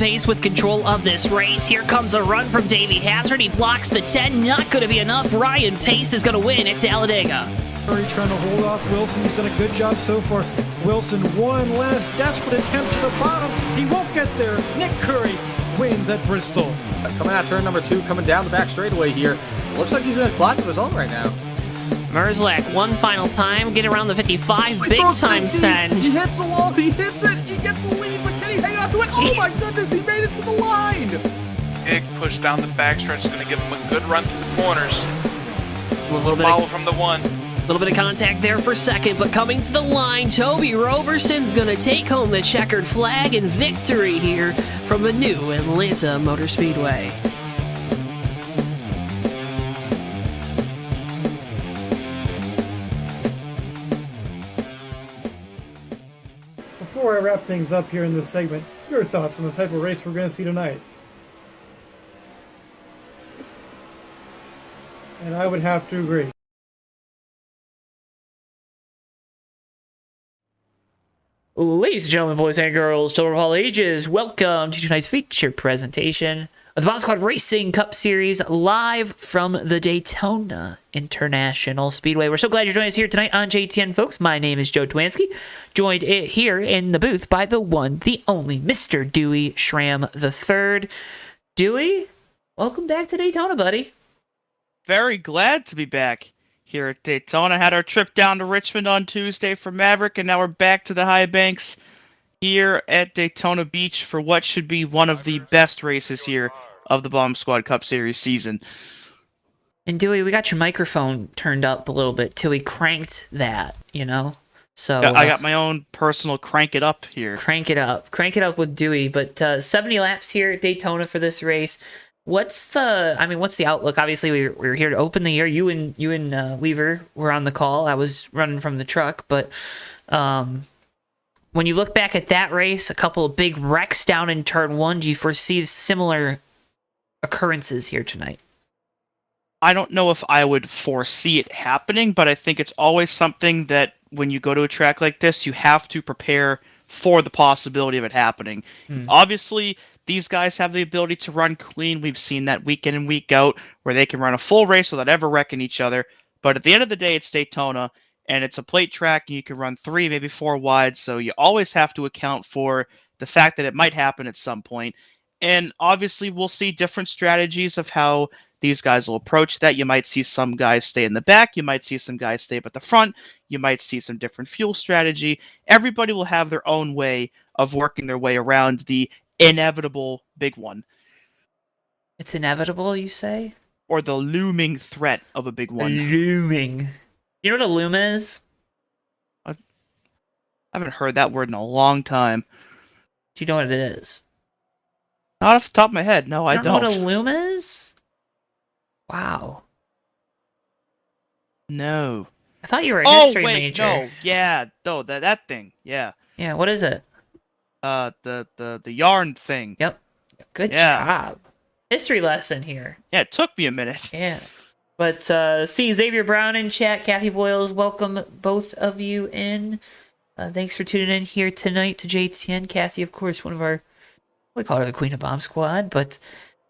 pace with control of this race. Here comes a run from Davey Hazard. He blocks the 10. Not going to be enough. Ryan Pace is going to win at Talladega. Trying to hold off Wilson. He's done a good job so far. Wilson, one last desperate attempt to the bottom. He won't get there. Nick Curry wins at Bristol. Coming out turn number 2, coming down the back straightaway here. Looks like he's in a class of his own right now. Merzlak, one final time, get around the 55, big time send. He hits the wall, he hits it, he gets the lead, but can he hang on to it? Oh my goodness, he made it to the line! Big push down the backstretch is going to give him a good run through the corners. A little bit Follow from the 1. A little bit of contact there for second, but coming to the line, Toby Roberson's going to take home the checkered flag and victory here from the new Atlanta Motor Speedway. Before I wrap things up here in this segment, your thoughts on the type of race we're going to see tonight? And I would have to agree. Ladies and gentlemen, boys and girls, children of all ages, welcome to tonight's feature presentation of the Bomb Squad Racing Cup Series live from the Daytona International Speedway. We're so glad you're joining us here tonight on JTN, folks. My name is Joe Twansky, joined here in the booth by the one, the only, Mr. Dewey Schramm III. Dewey, welcome back to Daytona, buddy. Very glad to be back here at Daytona. Had our trip down to Richmond on Tuesday for Maverick, and now we're back to the high banks here at Daytona Beach for what should be one of the best races here of the Bomb Squad Cup Series season. And Dewey, we got your microphone turned up a little bit till we cranked that, you know? So I got my own personal crank it up here. Crank it up with Dewey. But 70 laps here at Daytona for this race. What's the outlook? Obviously, we're here to open the year. You and Weaver were on the call. I was running from the truck, but when you look back at that race, a couple of big wrecks down in turn 1, do you foresee similar occurrences here tonight? I don't know if I would foresee it happening, but I think it's always something that when you go to a track like this, you have to prepare for the possibility of it happening. Obviously, these guys have the ability to run clean. We've seen that week in and week out where they can run a full race without ever wrecking each other. But at the end of the day, it's Daytona, and it's a plate track, and you can run 3, maybe 4 wide. So you always have to account for the fact that it might happen at some point. And obviously, we'll see different strategies of how these guys will approach that. You might see some guys stay in the back. You might see some guys stay up at the front. You might see some different fuel strategy. Everybody will have their own way of working their way around the inevitable big one. It's inevitable, you say? Or the looming threat of a big one. Looming. You know what a loom is? I haven't heard that word in a long time. Do you know what it is? Not off the top of my head. No, I don't. Know what a loom is? Wow. No. I thought you were a history wait, major. no. Yeah. No, that thing. Yeah. Yeah, what is it? The yarn thing. Yep. Good job. History lesson here. Yeah, it took me a minute. Yeah. But see Xavier Brown in chat, Kathy Voiles, welcome both of you in. Thanks for tuning in here tonight to JTN. Kathy, of course, one of our, we call her the Queen of Bomb Squad, but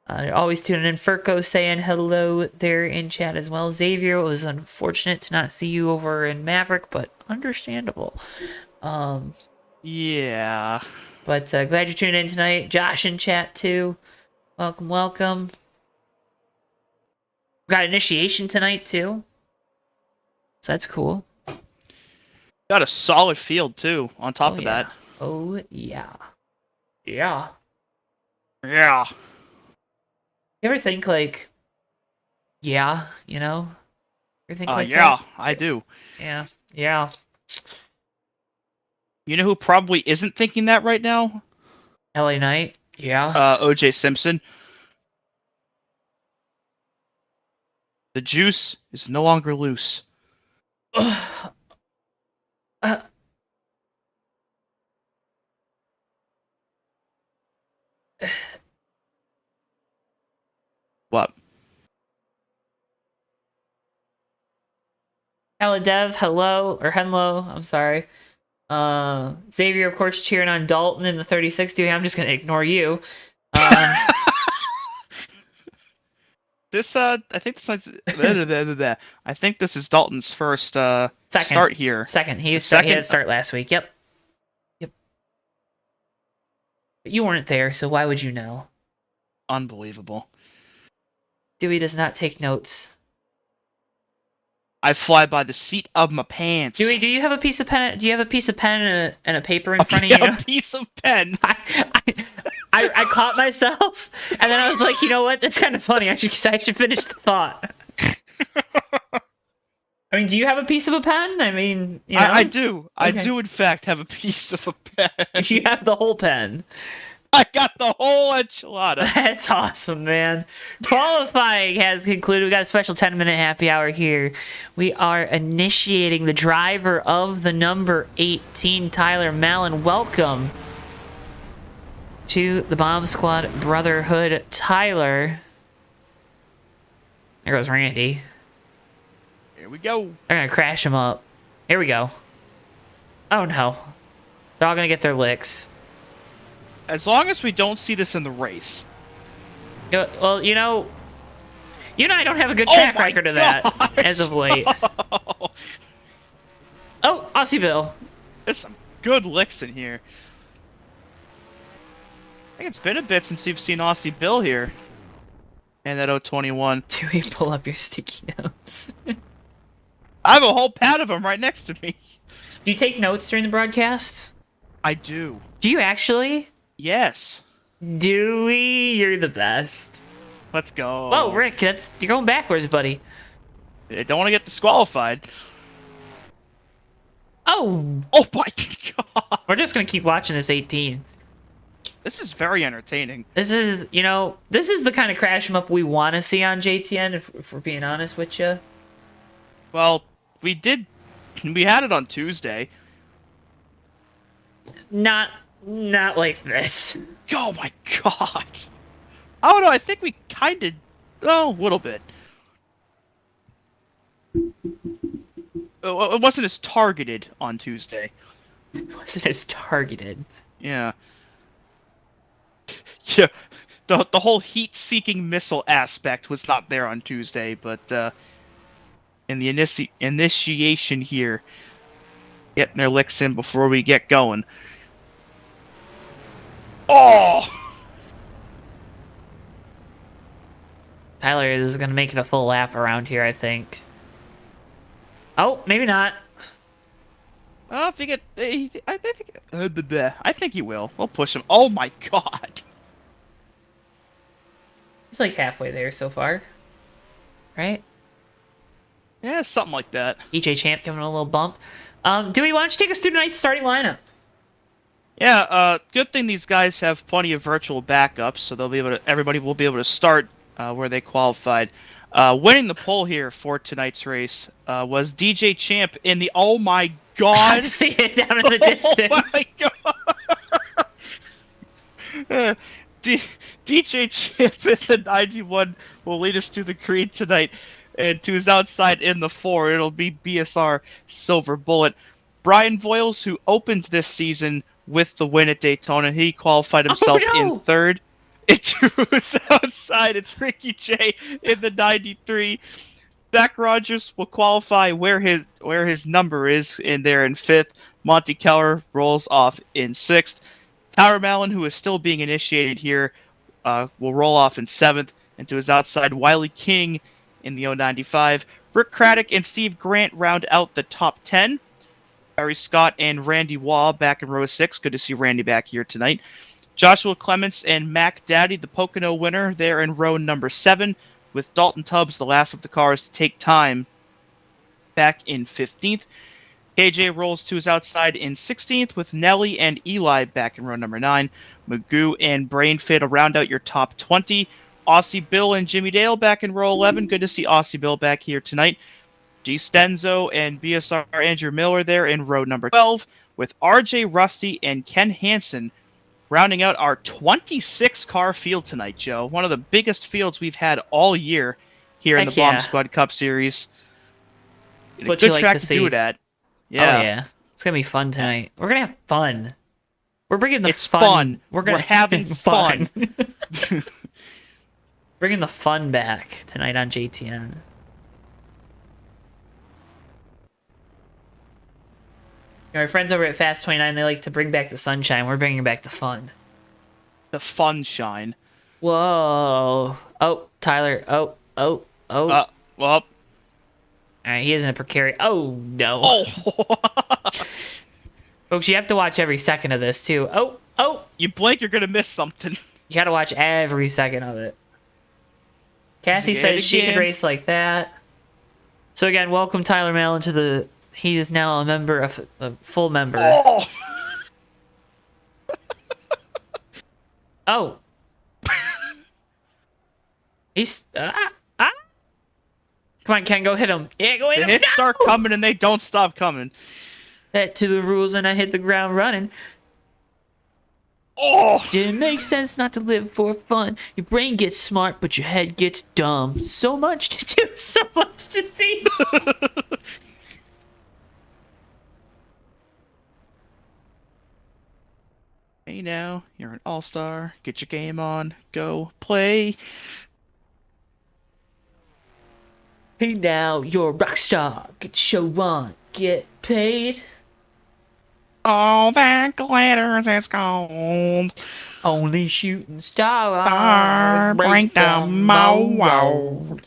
always tuning in. Furco saying hello there in chat as well. Xavier, it was unfortunate to not see you over in Maverick, but understandable. Yeah. But glad you're tuning in tonight. Josh in chat too. Welcome, welcome. Got initiation tonight too. So that's cool. Got a solid field too, on top of that. Oh yeah. Yeah. Yeah. You ever think like, yeah, you know? You ever think like yeah, that? I do. Yeah, yeah. You know who probably isn't thinking that right now? LA Knight. Yeah. OJ Simpson. The juice is no longer loose. What? Hello, Dev. Hello. Or hello. I'm sorry. Xavier, of course, cheering on Dalton in the 36. I'm just gonna ignore you. Um, This I think I think this is Dalton's first start here. Second. He had Second? to start last week. Yep. But you weren't there, so why would you know? Unbelievable. Dewey does not take notes. I fly by the seat of my pants. Dewey, do you have a piece of pen? Do you have a piece of pen and a paper in front of you? A piece of pen. I caught myself, and then I was like, you know what? That's kind of funny. I should finish the thought. I mean, do you have a piece of a pen? I mean, you know? I do. Okay. I do, in fact, have a piece of a pen. You have the whole pen. I got the whole enchilada. That's awesome, man. Qualifying has concluded. We got a special 10-minute happy hour here. We are initiating the driver of the number 18, Tyler Mallon. Welcome to the Bomb Squad Brotherhood, Tyler. There goes Randy. Here we go. They're gonna crash him up. Here we go. Oh no. They're all gonna get their licks. As long as we don't see this in the race. Well, you know I don't have a good track record of that as of late. Oh, Aussie Bill. There's some good licks in here. I think it's been a bit since you've seen Aussie Bill here. And that 021. Do we pull up your sticky notes? I have a whole pad of them right next to me. Do you take notes during the broadcast? I do. Do you actually? Yes. Dewey, you're the best. Let's go. Whoa, Rick, you're going backwards, buddy. I don't want to get disqualified. Oh, Oh my god. we're just gonna keep watching this 18. This is very entertaining. This is the kind of crash 'em up we want to see on JTN, if we're being honest with you. Well, we had it on Tuesday. Not like this. Oh my god. Oh no, I think we kind of, a little bit. It wasn't as targeted on Tuesday. It wasn't as targeted. Yeah. Yeah. The whole heat-seeking missile aspect was not there on Tuesday, but in the initiation here, getting their licks in before we get going. Oh! Tyler is going to make it a full lap around here, I think. Oh, maybe not. Oh, if you get, I think he will. We'll push him. Oh my god! He's like halfway there so far. Right? Yeah, something like that. EJ Champ giving a little bump. Dewey, why don't you take us through tonight's starting lineup? Yeah, good thing these guys have plenty of virtual backups, so everybody will be able to start where they qualified. Winning the pole here for tonight's race was DJ Champ in the, oh my god! I see it down in the distance. Oh my god! DJ Champ in the 91 will lead us to the green tonight, and to his outside in the 4, it'll be BSR Silver Bullet. Brian Voiles, who opened this season with the win at Daytona, he qualified himself in 3rd. To his outside, it's Ricky J in the 93. Zach Rogers will qualify where his number is, and there in 5th. Monty Keller rolls off in 6th. Tyler Mallon, who is still being initiated here, will roll off in 7th. And to his outside, Wiley King in the 095. Rick Craddock and Steve Grant round out the top 10. Barry Scott and Randy Waugh back in row 6. Good to see Randy back here tonight. Joshua Clements and Mac Daddy, the Pocono winner, there in row number 7, with Dalton Tubbs, the last of the cars to take time, back in 15th. KJ rolls to his outside in 16th, with Nelly and Eli back in row number 9. Magoo and Brainfit will round out your top 20. Aussie Bill and Jimmy Dale back in row 11. Good to see Aussie Bill back here tonight. G. Stenzo and BSR Andrew Miller there in row number 12, with RJ Rusty and Ken Hansen rounding out our 26-car field tonight, Joe. One of the biggest fields we've had all year here in the Bomb Squad Cup Series. What Good you like track to see. do it at. Yeah. Oh, yeah. It's gonna be fun tonight. We're gonna have fun. We're bringing the It's fun. fun. We're gonna We're having fun. Bringing the fun back tonight on JTN. Our friends over at Fast 29, they like to bring back the sunshine. We're bringing back the fun. The fun shine. Whoa. Oh, Tyler. Oh. Well, All right, he is in a precarious... Oh, no. oh. Folks, you have to watch every second of this, too. Oh. You blink, you're gonna miss something. You gotta watch every second of it. Kathy Yet says she could again. race like that. So again, welcome Tyler Mail into the... He is now a member, a full member. Oh. Oh. He's... Come on, Ken, go hit him. Yeah, go hit The him. hits No! start coming and they don't stop coming. That to the rules and I hit the ground running. Oh. Didn't make sense not to live for fun. Your brain gets smart, but your head gets dumb. So much to do, so much to see. Hey now, you're an all-star. Get your game on. Go play. Hey now, you're a rock star. Get the show on. Get paid. All that glitters is gold. Only shooting star. Break the mold.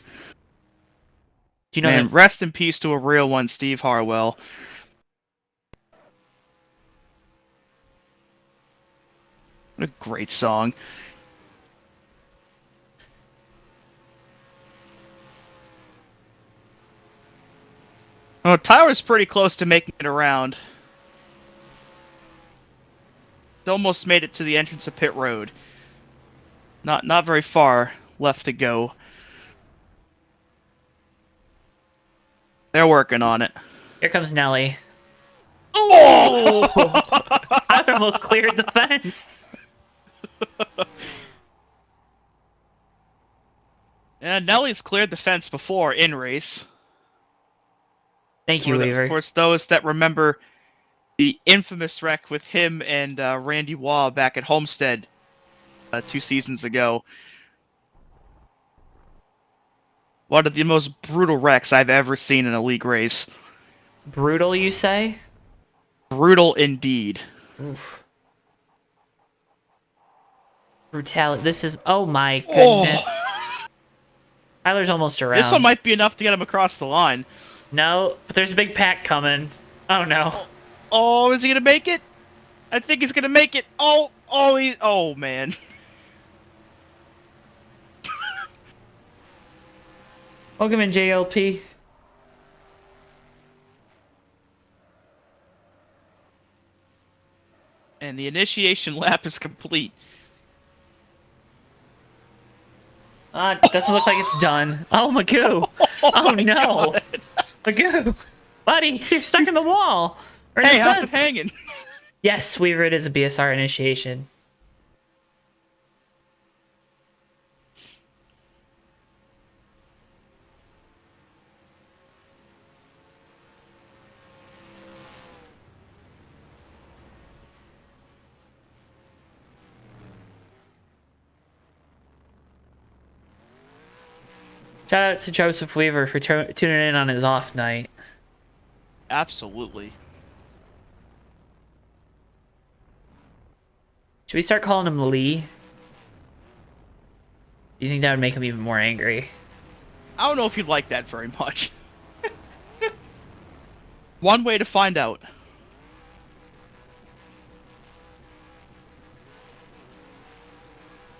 Do you know Man, that? rest in peace to a real one, Steve Harwell. What a great song. Oh, Tyler's pretty close to making it around. Almost made it to the entrance of pit road. Not very far left to go. They're working on it. Here comes Nelly. Oh! Tyler almost cleared the fence. Yeah, Nelly's cleared the fence before in race. Thank you, Weaver. Of course, those that remember the infamous wreck with him and Randy Waugh back at Homestead 2 seasons ago. One of the most brutal wrecks I've ever seen in a league race. Brutal, you say? Brutal indeed. Oof. Brutality. This is... Oh my goodness. Tyler's almost around. This one might be enough to get him across the line. No, but there's a big pack coming. Oh no. Oh, is he gonna make it? I think he's gonna make it. Oh, man. Welcome in, JLP. And the initiation lap is complete. Doesn't look like it's done. Oh, Magoo. Oh, my no. God. Magoo. Buddy, you're stuck in the wall. Or in Hey, the how's it fence. hanging? Yes, Weaver, it is a BSR initiation. Shout out to Joseph Weaver for tuning in on his off night. Absolutely. Should we start calling him Lee? Do you think that would make him even more angry? I don't know if you'd like that very much. One way to find out.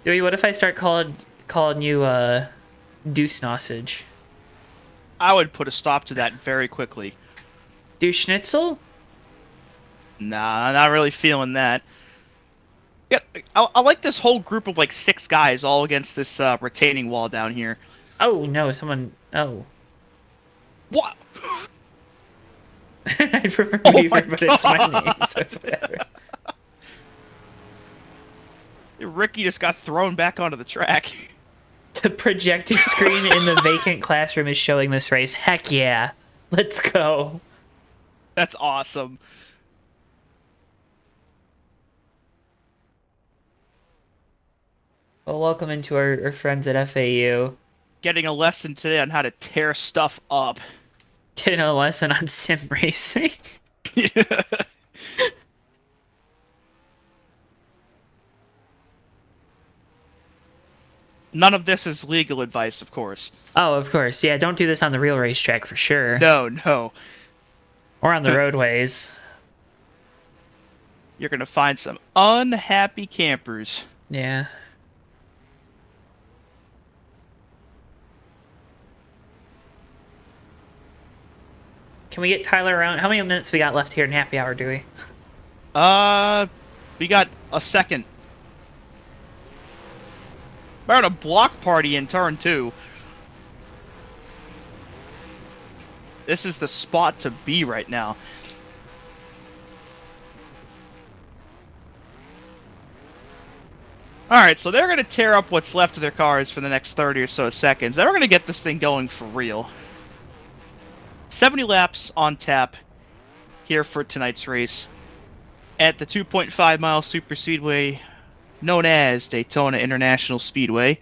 Dewey, what if I start calling you Deuce Sausage? I would put a stop to that very quickly. Deuce Schnitzel? Nah, not really feeling that. Yeah, I like this whole group of like 6 guys all against this retaining wall down here. Oh no, someone. Oh. What? I prefer Oh Weaver, my but it's my God. name, so it's whatever. Ricky just got thrown back onto the track. The projector screen in the vacant classroom is showing this race. Heck yeah. Let's go. That's awesome. Well, welcome into our friends at FAU. Getting a lesson today on how to tear stuff up. Getting a lesson on sim racing. None of this is legal advice, of course. Oh, of course. Yeah, don't do this on the real racetrack for sure. No, no. Or on the roadways. You're gonna find some unhappy campers. Yeah. Can we get Tyler around? How many minutes we got left here in happy hour, do we? We got a second. We're at a block party in turn 2. This is the spot to be right now. Alright, so they're going to tear up what's left of their cars for the next 30 or so seconds. Then we're going to get this thing going for real. 70 laps on tap here for tonight's race at the 2.5 mile super speedway known as Daytona International Speedway.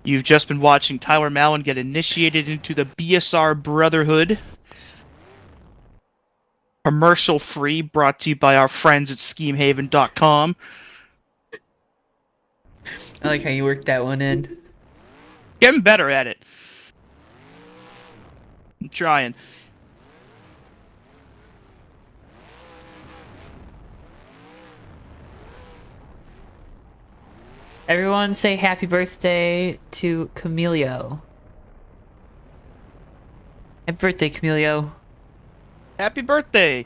You've just been watching Tyler Mallon get initiated into the BSR Brotherhood. Commercial free, brought to you by our friends at SchemeHaven.com. I like how you worked that one in. Getting better at it. I'm trying. Everyone say happy birthday to Camilio. Happy birthday, Camilio. Happy birthday!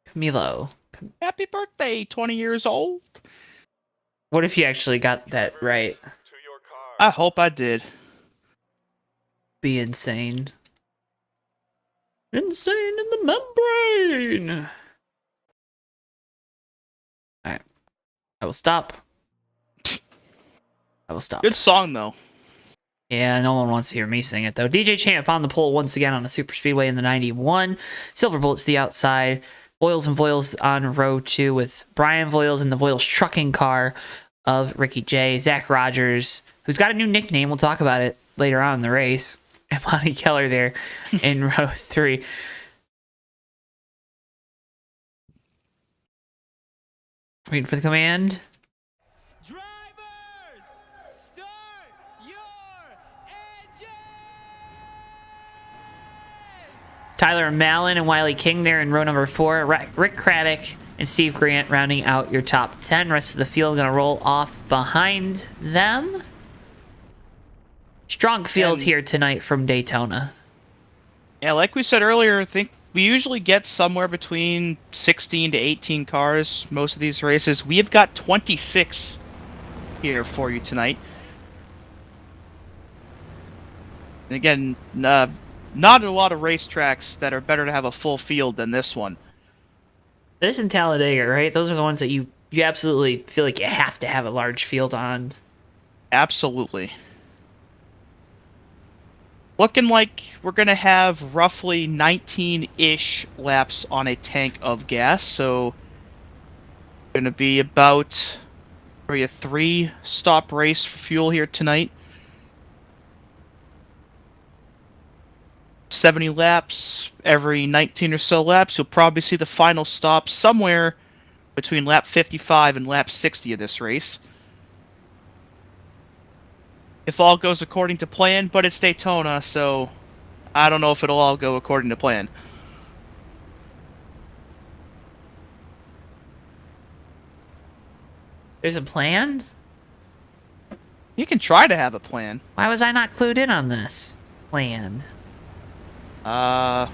Camilo. Happy birthday, 20 years old. What if you actually got that right? I hope I did. Be insane. Insane in the membrane! Alright. I will stop. I will stop. Good song, though. Yeah, no one wants to hear me sing it, though. DJ Champ on the pole once again on the Super Speedway in the 91. Silver Bullets to the outside. Voiles and Voiles on row 2 with Brian Voiles in the Voiles trucking car of Ricky J. Zach Rogers, who's got a new nickname. We'll talk about it later on in the race. And Monty Keller there in row 3. Waiting for the command. Drivers, start your engines! Tyler Mallon and Wiley King there in row number 4. Rick Craddock and Steve Grant rounding out your top 10. Rest of the field going to roll off behind them. Strong field here tonight from Daytona. Yeah, like we said earlier, I think we usually get somewhere between 16 to 18 cars most of these races. We have got 26 here for you tonight. And again, not a lot of racetracks that are better to have a full field than this one. This and Talladega, right? Those are the ones that you absolutely feel like you have to have a large field on. Absolutely. Looking like we're going to have roughly 19-ish laps on a tank of gas, so going to be about probably a 3-stop race for fuel here tonight. 70 laps, every 19 or so laps, you'll probably see the final stop somewhere between lap 55 and lap 60 of this race. If all goes according to plan, but it's Daytona, so I don't know if it'll all go according to plan. There's a plan? You can try to have a plan. Why was I not clued in on this plan? I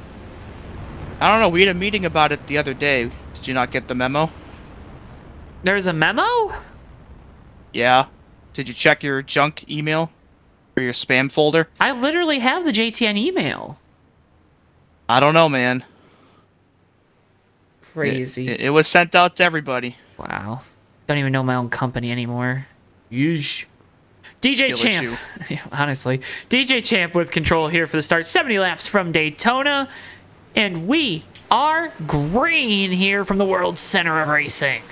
don't know, we had a meeting about it the other day. Did you not get the memo? There's a memo? Yeah. Did you check your junk email? Or your spam folder? I literally have the JTN email. I don't know, man. Crazy. It was sent out to everybody. Wow. Don't even know my own company anymore. Yeesh. DJ skill Champ, issue. yeah, honestly, DJ Champ with control here for the start. 70 laps from Daytona, and we are green here from the world center of racing.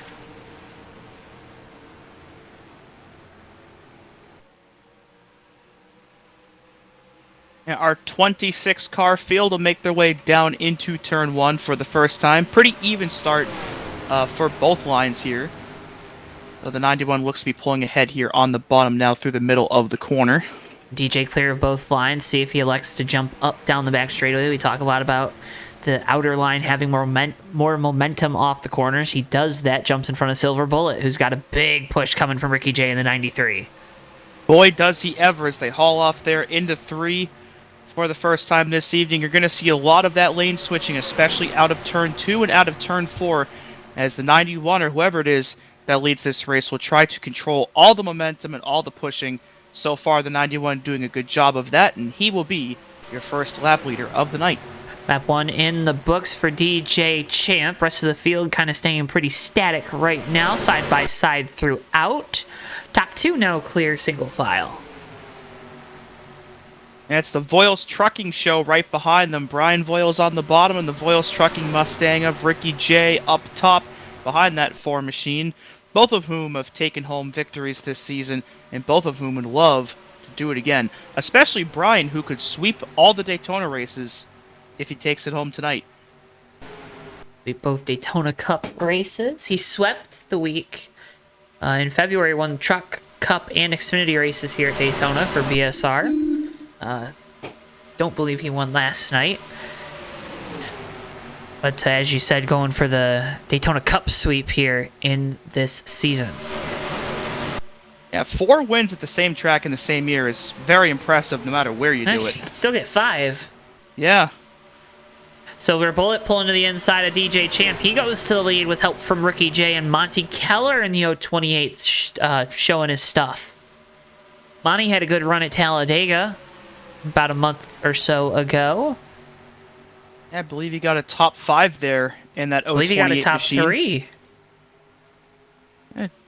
Yeah, our 26 car field will make their way down into turn 1 for the first time. Pretty even start for both lines here. So the 91 looks to be pulling ahead here on the bottom now through the middle of the corner. DJ clear of both lines. See if he elects to jump up down the back straightaway. We talk a lot about the outer line having more momentum off the corners. He does that, jumps in front of Silver Bullet, who's got a big push coming from Ricky J in the 93. Boy, does he ever, as they haul off there into 3 for the first time this evening. You're going to see a lot of that lane switching, especially out of turn 2 and out of turn 4, as the 91 or whoever it is that leads this race will try to control all the momentum and all the pushing. So far, the 91 doing a good job of that, and he will be your first lap leader of the night. Lap 1 in the books for DJ Champ. Rest of the field kind of staying pretty static right now, side by side throughout. Top 2 now clear single file. And it's the Voiles Trucking Show right behind them. Brian Voiles on the bottom and the Voiles Trucking Mustang of Ricky J up top behind that 4 machine. Both of whom have taken home victories this season, and both of whom would love to do it again. Especially Brian, who could sweep all the Daytona races if he takes it home tonight. Both Daytona Cup races. He swept the week. In February, won Truck Cup and Xfinity races here at Daytona for BSR. Don't believe he won last night. But as you said, going for the Daytona Cup sweep here in this season. Yeah, 4 wins at the same track in the same year is very impressive no matter where you do it. You can still get 5. Yeah. Silver Bullet pulling to the inside of DJ Champ. He goes to the lead with help from Ricky J and Monty Keller in the 028 showing his stuff. Monty had a good run at Talladega about a month or so ago. I believe he got a top 5 there in that 028 I believe he got a top machine. 3.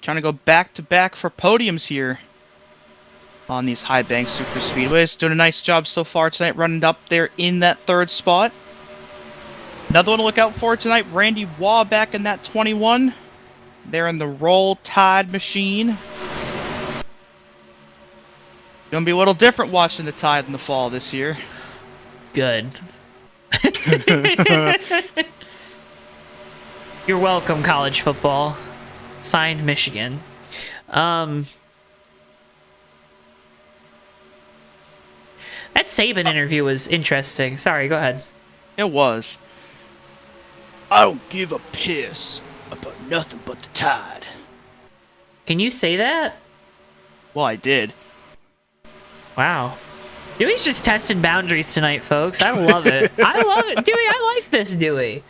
Trying to go back-to-back for podiums here on these high bank super speedways. Doing a nice job so far tonight, running up there in that 3rd spot. Another one to look out for tonight, Randy Waugh back in that 21. There in the Roll Tide machine. Gonna be a little different watching the Tide in the fall this year. Good. You're welcome, college football. Signed, Michigan. That Saban interview was interesting. Sorry, go ahead. It was. I don't give a piss about nothing but the Tide. Can you say that? Well, I did. Wow. Dewey's just testing boundaries tonight, folks. I love it. I love it. Dewey, I like this Dewey.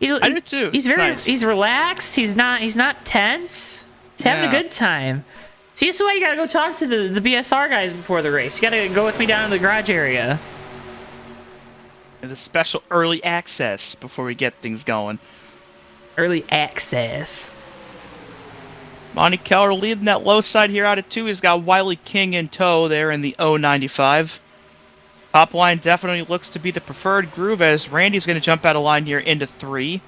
I do too. He's It's very nice. he's relaxed. He's not tense. He's having a good time. See, this is why you gotta go talk to the BSR guys before the race. You gotta go with me down to the garage area. And the special early access before we get things going. Early access. Monty Keller leading that low side here out of 2. He's got Wiley King in tow there in the 095. Top line definitely looks to be the preferred groove as Randy's going to jump out of line here into 3.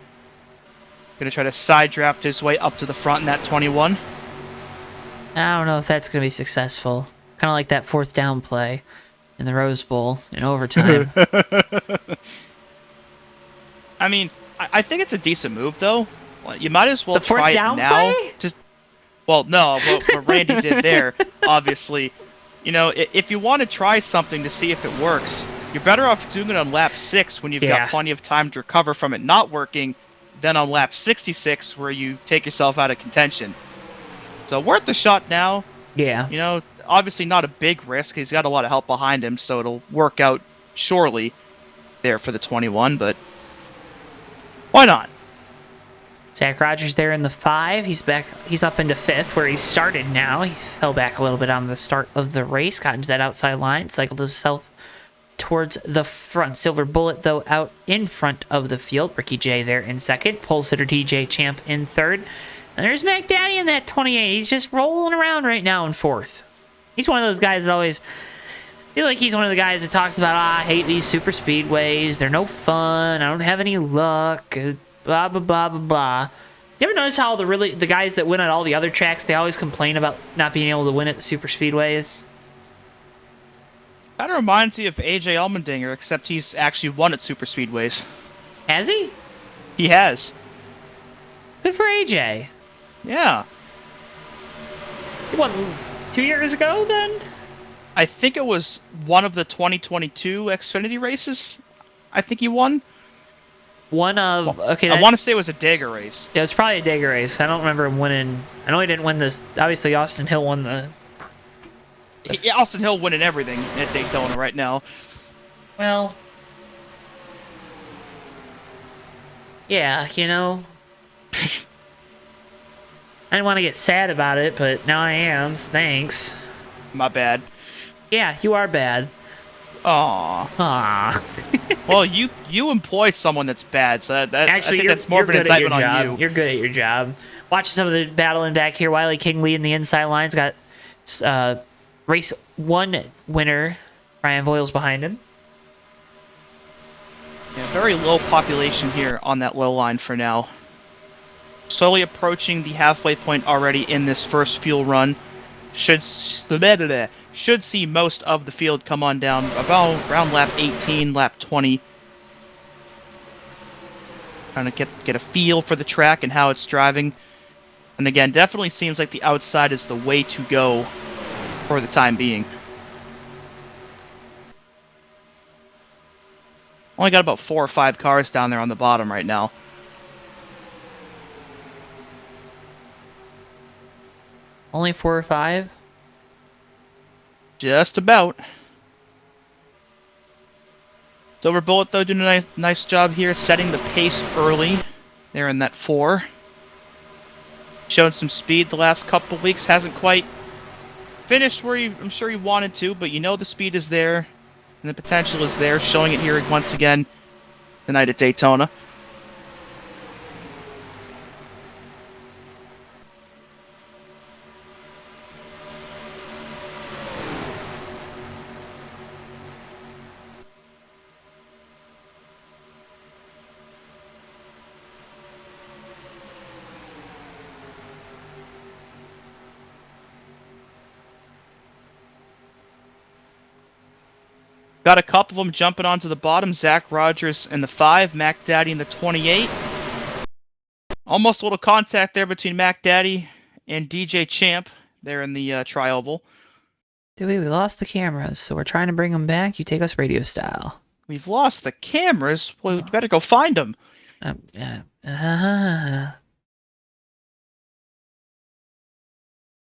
Going to try to side draft his way up to the front in that 21. I don't know if that's gonna be successful. Kind of like that 4th down play in the Rose Bowl in overtime. I mean, I think it's a decent move though. Well, you might as well The 4th try it down now. play? Well, no, what Randy did there, obviously, you know, if you want to try something to see if it works, you're better off doing it on lap 6 when you've got plenty of time to recover from it not working than on lap 66 where you take yourself out of contention. So worth the shot now. Yeah. You know, obviously not a big risk. He's got a lot of help behind him, so it'll work out surely there for the 21, but why not? Zach Rogers there in the 5. He's back. He's up into 5th where he started now. He fell back a little bit on the start of the race. Got into that outside line. Cycled himself towards the front. Silver Bullet, though, out in front of the field. Ricky J there in 2nd. Pole sitter DJ Champ in 3rd. And there's Mac Daddy in that 28. He's just rolling around right now in 4th. He's one of those guys that always... I feel like he's one of the guys that talks about, I hate these super speedways. They're no fun. I don't have any luck. Blah, blah, blah, blah, blah. You ever notice how the guys that win at all the other tracks, they always complain about not being able to win at the super speedways? Kind of reminds me of AJ Allmendinger, except he's actually won at super speedways. Has he? He has. Good for AJ. Yeah. He won 2 years ago, then? I think it was one of the 2022 Xfinity races. I think he won. One of... Okay, I want to say it was a Dagger race. Yeah, it was probably a Dagger race. I don't remember him winning. I know he didn't win this. Obviously, Austin Hill won the... Austin Hill winning everything at Daytona right now. Well... Yeah, you know... I didn't want to get sad about it, but now I am, so thanks. My bad. Yeah, you are bad. Aww. Aww. Well, you employ someone that's bad, so Actually, I think that's more of an good at your indictment on job. you. You're good at your job. Watching some of the battling back here. Wiley King leading the inside lines. Got race 1 winner, Ryan Voiles, behind him. Yeah, very low population here on that low line for now. Slowly approaching the halfway point already in this first fuel run. Should see most of the field come on down about around lap 18, lap 20. Trying to get a feel for the track and how it's driving. And again, definitely seems like the outside is the way to go for the time being. Only got about 4 or 5 cars down there on the bottom right now. Only 4 or 5? Just about. Silver Bullet, though, doing a nice job here, setting the pace early. There in that 4. Showing some speed the last couple weeks. Hasn't quite finished where I'm sure he wanted to, but you know the speed is there. And the potential is there. Showing it here once again tonight at Daytona. Got a couple of them jumping onto the bottom. Zach Rogers in the 5, Mac Daddy in the 28. Almost a little contact there between Mac Daddy and DJ Champ there in the tri-oval. Dewey, we lost the cameras, so we're trying to bring them back. You take us radio style. We've lost the cameras? Well, we better go find them.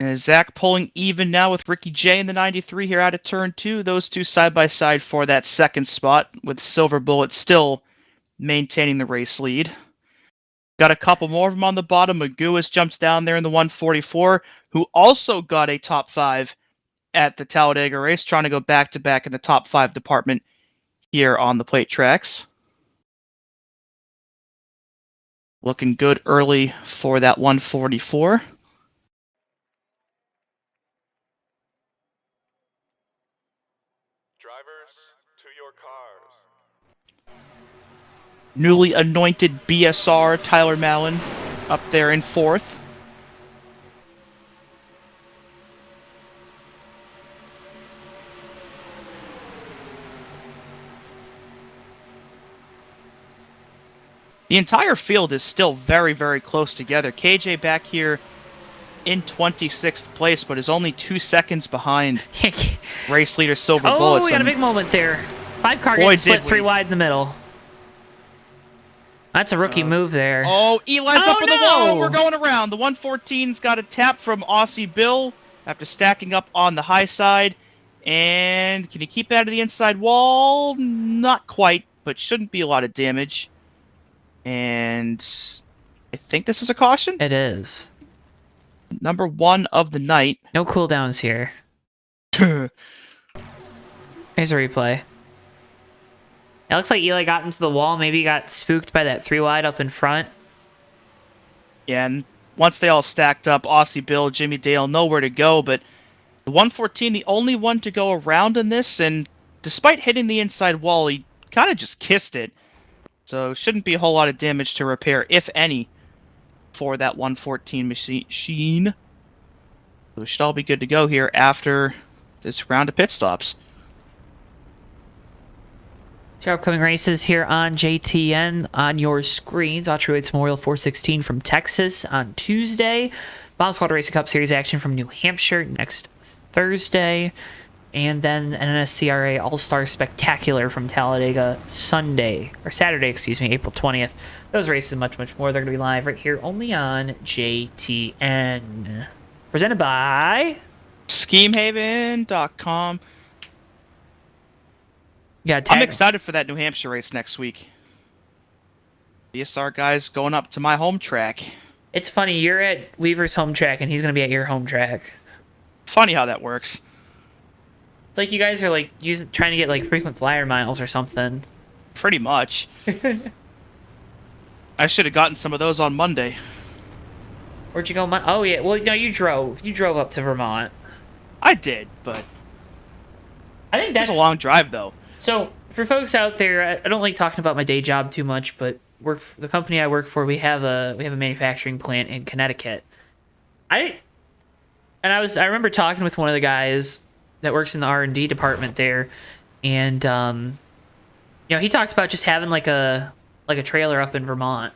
And Zach pulling even now with Ricky J in the 93 here out of turn 2. Those two side by side for that second spot, with Silver Bullet still maintaining the race lead. Got a couple more of them on the bottom. Maguas jumps down there in the 144, who also got a top 5 at the Talladega race, trying to go back to back in the top 5 department here on the plate tracks. Looking good early for that 144. Newly anointed BSR Tyler Mallon up there in 4th. The entire field is still very, very close together. KJ back here in 26th place, but is only 2 seconds behind race leader Silver Bullets. Oh, we got a big moment there. 5-car Boy, getting split did 3 we. wide in the middle. That's a rookie move there. Oh, Eli's Oh, up in the no! wall. We're going around. The 114's got a tap from Aussie Bill after stacking up on the high side. And can he keep out of the inside wall? Not quite, but shouldn't be a lot of damage. And I think this is a caution. It is. Number 1 of the night. No cooldowns here. Here's a replay. It looks like Eli got into the wall. Maybe he got spooked by that 3-wide up in front. Yeah, and once they all stacked up, Aussie Bill, Jimmy Dale, nowhere to go, but The 114, the only one to go around in this, and despite hitting the inside wall, he kind of just kissed it. So shouldn't be a whole lot of damage to repair, if any, for that 114 machine. So we should all be good to go here after this round of pit stops. Two upcoming races here on JTN on your screens. Autry Waits Memorial 416 from Texas on Tuesday. Bomb Squad Racing Cup Series action from New Hampshire next Thursday. And then an NSCRA All-Star Spectacular from Talladega Saturday, April 20th. Those races and much, much more. They're going to be live right here only on JTN. Presented by SchemeHaven.com. Yeah, I'm excited for that New Hampshire race next week. BSR guys going up to my home track. It's funny, you're at Weaver's home track and he's going to be at your home track. Funny how that works. It's like you guys are like trying to get like frequent flyer miles or something. Pretty much. I should have gotten some of those on Monday. Where'd you go? Oh yeah, well no, you drove. You drove up to Vermont. I did, but I think that's a long drive though. So for folks out there, I don't like talking about my day job too much, but the company I work for, we have a manufacturing plant in Connecticut. I remember talking with one of the guys that works in the R&D department there, and he talked about just having like a trailer up in Vermont,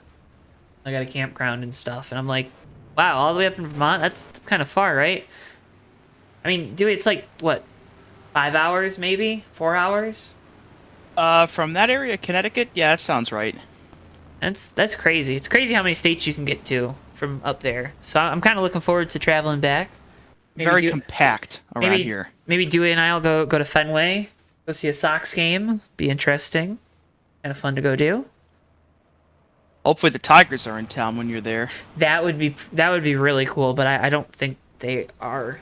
like at a campground and stuff, and I'm like, wow, all the way up in Vermont, that's kind of far, right? I mean, it's like what, 5 hours maybe, 4 hours? From that area, Connecticut, yeah, that sounds right. That's crazy. It's crazy how many states you can get to from up there. So I'm kind of looking forward to traveling back. Very compact around here. Maybe Dewey and I'll go to Fenway, go see a Sox game. Be interesting. Kind of fun to go do. Hopefully the Tigers are in town when you're there. That would be really cool, but I don't think they are.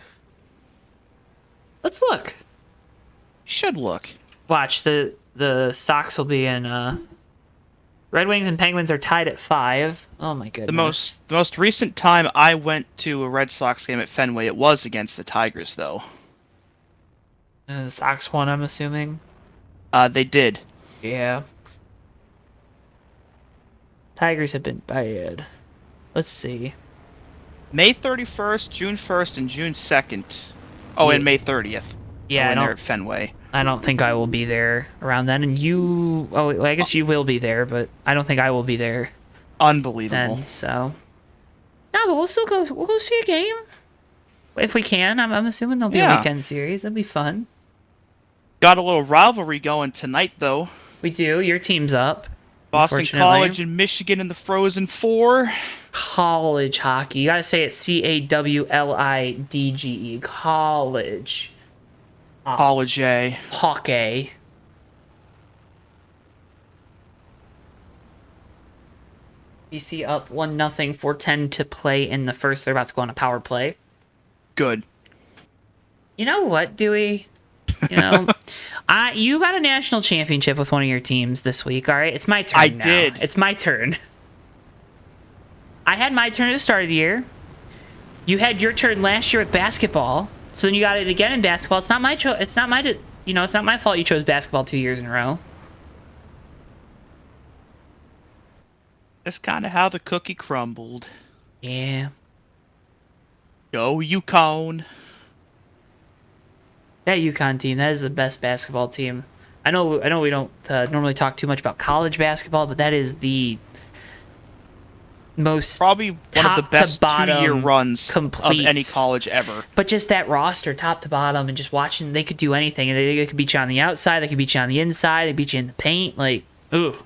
Let's look. Should look. Watch, the Sox will be in Red Wings and Penguins are tied at 5. Oh my goodness. The most recent time I went to a Red Sox game at Fenway, it was against the Tigers though. The Sox won, I'm assuming. They did. Yeah. Tigers have been bad. Let's see. May 31st, June 1st, and June 2nd. Oh, and May 30th. Yeah, there at Fenway. I don't think I will be there around then. And you... Oh, well, I guess you will be there, but I don't think I will be there Unbelievable. then, so... No, but we'll still go... We'll go see a game. If we can. I'm assuming there'll be a weekend series. That'll be fun. Got a little rivalry going tonight, though. We do. Your team's up. Boston College and Michigan in the Frozen Four. College hockey. You gotta say it CAWLIDGE. College. College A. Hockey. BC up 1-0, 4:10 to play in the first. They're about to go on a power play. Good. You know what, Dewey? You know, you got a national championship with one of your teams this week, all right? It's my turn I now. did. It's my turn. I had my turn at the start of the year. You had your turn last year with basketball. So then you got it again in basketball. It's not my it's not my it's not my fault you chose basketball 2 years in a row. That's kind of how the cookie crumbled. Yeah. Go Yukon. That UConn team, that is the best basketball team. I know we don't normally talk too much about college basketball, but that is the most probably one of the best 2-year runs complete of any college ever. But just that roster, top to bottom, and just watching, they could do anything. And they could beat you on the outside, they could beat you on the inside, they beat you in the paint. Like, ooh.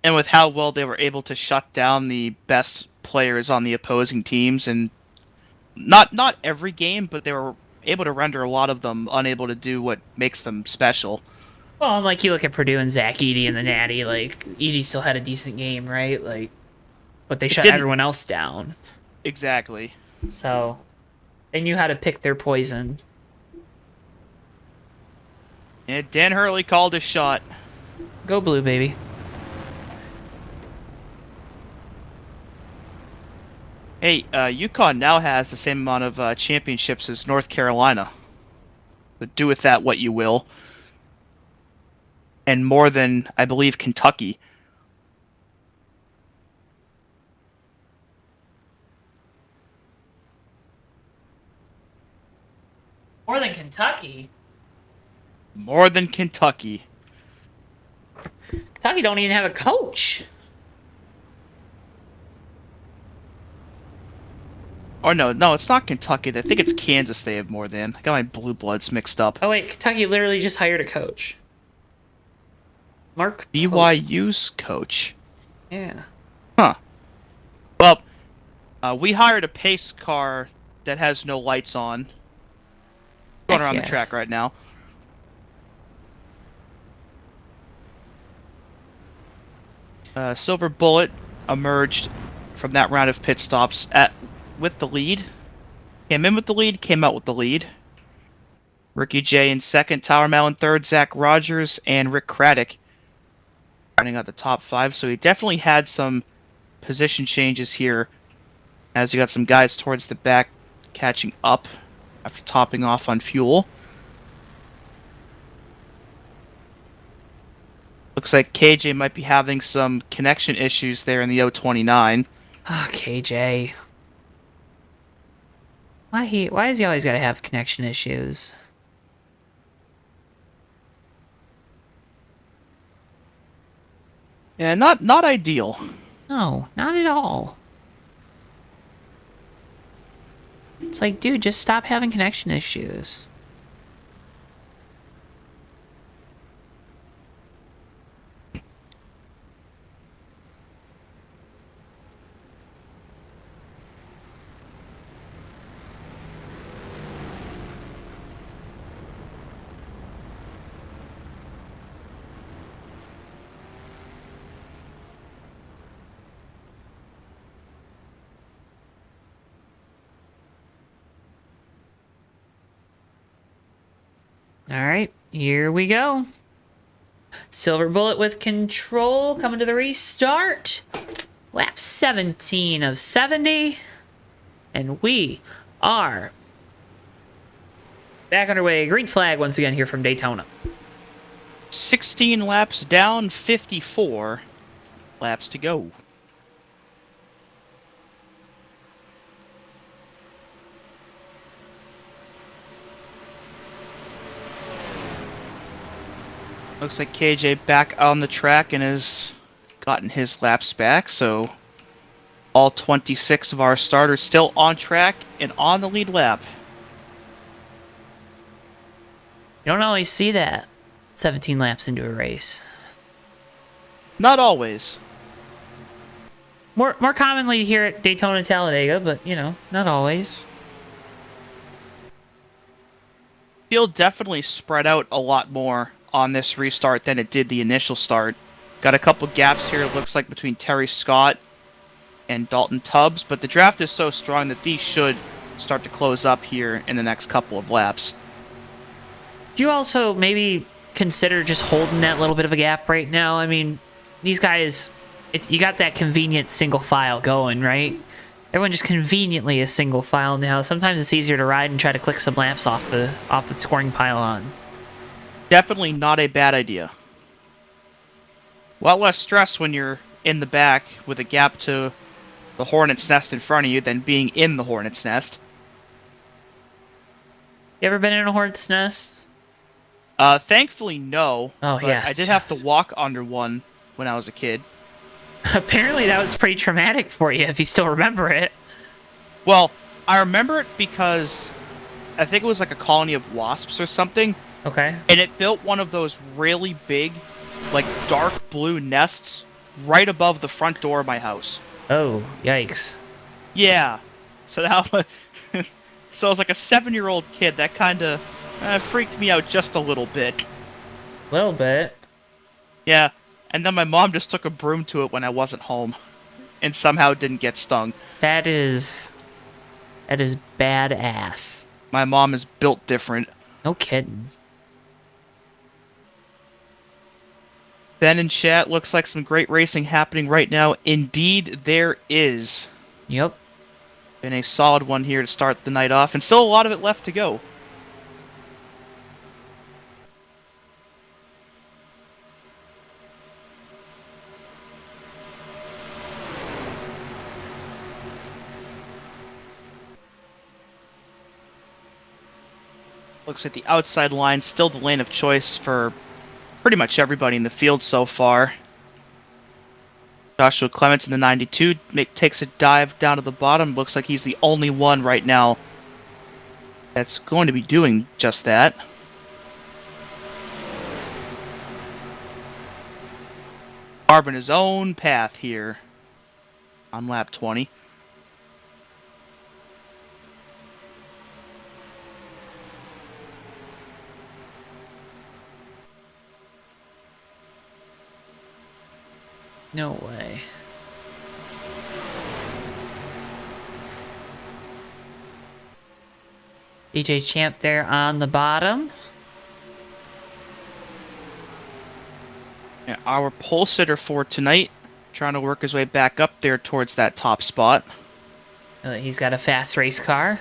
And with how well they were able to shut down the best players on the opposing teams, and not every game, but they were able to render a lot of them unable to do what makes them special. Well, and like you look at Purdue and Zach Edey and the Natty, like Edey still had a decent game, right? Like, but they shut everyone else down. Exactly. So they knew how to pick their poison. And Dan Hurley called his shot. Go blue, baby. Hey, UConn now has the same amount of championships as North Carolina. But do with that what you will. And more than, I believe, Kentucky. More than Kentucky. More than Kentucky. Kentucky don't even have a coach. Or no, it's not Kentucky. I think it's Kansas they have more than. I got my blue bloods mixed up. Oh wait, Kentucky literally just hired a coach. Mark Pope. BYU's coach. Yeah. Huh. Well, we hired a pace car that has no lights on. Going Heck around yeah. the track right now. Silver Bullet emerged from that round of pit stops with the lead. Came in with the lead, came out with the lead. Ricky J in second, Tower Mel in third, Zach Rogers and Rick Craddock running out the top 5. So he definitely had some position changes here as you got some guys towards the back catching up after topping off on fuel. Looks like KJ might be having some connection issues there in the 029. Oh, KJ. Why does he always gotta have connection issues? Yeah, not ideal. No, not at all. It's like, dude, just stop having connection issues. Alright, here we go. Silver Bullet with control coming to the restart. Lap 17 of 70. And we are back underway. Green flag once again here from Daytona. 16 laps down, 54 laps to go. Looks like KJ back on the track and has gotten his laps back, so all 26 of our starters still on track and on the lead lap. You don't always see that 17 laps into a race. Not always. More commonly here at Daytona Talladega, but you know, not always. Field definitely spread out a lot more on this restart than it did the initial start. Got a couple gaps here, it looks like, between Terry Scott and Dalton Tubbs, but the draft is so strong that these should start to close up here in the next couple of laps. Do you also maybe consider just holding that little bit of a gap right now? I mean, these guys, you got that convenient single file going, right? Everyone just conveniently is single file now. Sometimes it's easier to ride and try to click some laps off the scoring pylon. Definitely not a bad idea. A lot less stress when you're in the back with a gap to the hornet's nest in front of you than being in the hornet's nest. You ever been in a hornet's nest? Thankfully, no. Oh, but yes. I did have to walk under one when I was a kid. Apparently that was pretty traumatic for you, if you still remember it. Well, I remember it because I think it was like a colony of wasps or something. Okay. And it built one of those really big, like, dark blue nests right above the front door of my house. Oh, yikes. Yeah. So that was... so as like a 7-year-old kid, that kind of freaked me out just a little bit. A little bit. Yeah. And then my mom just took a broom to it when I wasn't home. And somehow didn't get stung. That is badass. My mom is built different. No kidding. Then in chat, looks like some great racing happening right now. Indeed, there is. Yep. Been a solid one here to start the night off, and still a lot of it left to go. Looks like the outside line still the lane of choice for pretty much everybody in the field so far. Joshua Clements in the 92 takes a dive down to the bottom. Looks like he's the only one right now that's going to be doing just that. Carving his own path here on lap 20. No way. DJ Champ there on the bottom. Yeah, our pole sitter for tonight, trying to work his way back up there towards that top spot. He's got a fast race car.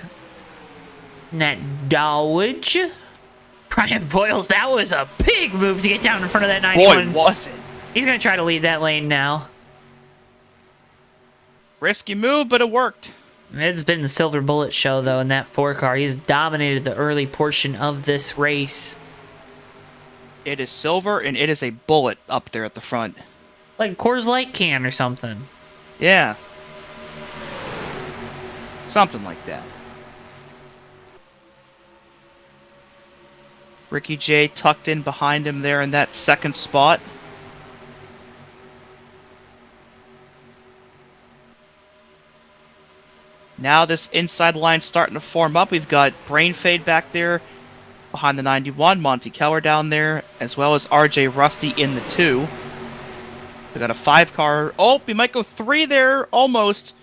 Nat Dowdge. Brian Boyles, that was a big move to get down in front of that 91. Boy, was it. He's going to try to lead that lane now. Risky move, but it worked. It's been the silver bullet show, though, in that 4 car. He's dominated the early portion of this race. It is silver, and it is a bullet up there at the front. Like Coors Light can or something. Yeah. Something like that. Ricky J tucked in behind him there in that second spot. Now this inside line starting to form up. We've got Brain Fade back there behind the 91. Monty Keller down there, as well as RJ Rusty in the 2. We got a 5 car. Oh, we might go 3 there, almost,